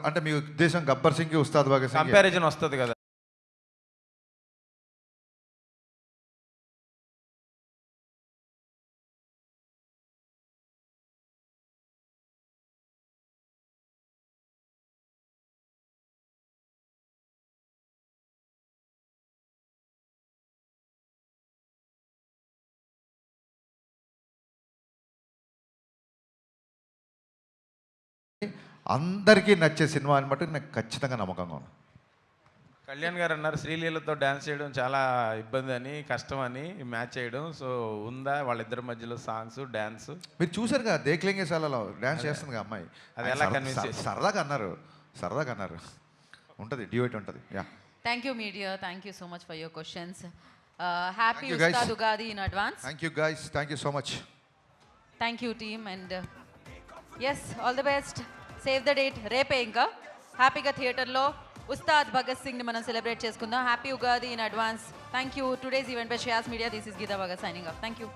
అంటే మీ ఉద్దేశం గబ్బర్ సింగ్కి ఉస్తాద్ భగత్ సింగ్ కంపారిజన్ వస్తుంది కదా? అందరికీ నచ్చే సినిమా అని బట్టి నాకు ఖచ్చితంగా నమ్మకంగా ఉంది. కళ్యాణ్ గారు అన్నారు శ్రీలీలతో డ్యాన్స్ చేయడం చాలా ఇబ్బంది అని, కష్టం అని మ్యాచ్ చేయడం. సో ఉందా వాళ్ళిద్దరి మధ్యలో సాంగ్స్, డ్యాన్స్? మీరు చూసారు కదా దేక్లింగే సాలలో డ్యాన్స్ చేస్తుంది కదా అమ్మాయి. అది ఎలా కన్విన్స్ సరదాగా అన్నారు ఉంటుంది, డ్యూయట్ ఉంటుంది. Yeah, thank you media, thank you so much for your questions. Happy Ustaad Ugadi in advance. Thank you guys, thank you so much. Thank you team and ఎస్ all the best. Save the date రేపే ఇంకా హ్యాపీగా థియేటర్లో ఉస్తాద్ భగత్ సింగ్ని మనం celebrate చేసుకుందాం. Happy Ugadi in advance. Thank you. Today's event by Shreyas media. This is Geetha Bhagat signing off. Thank you.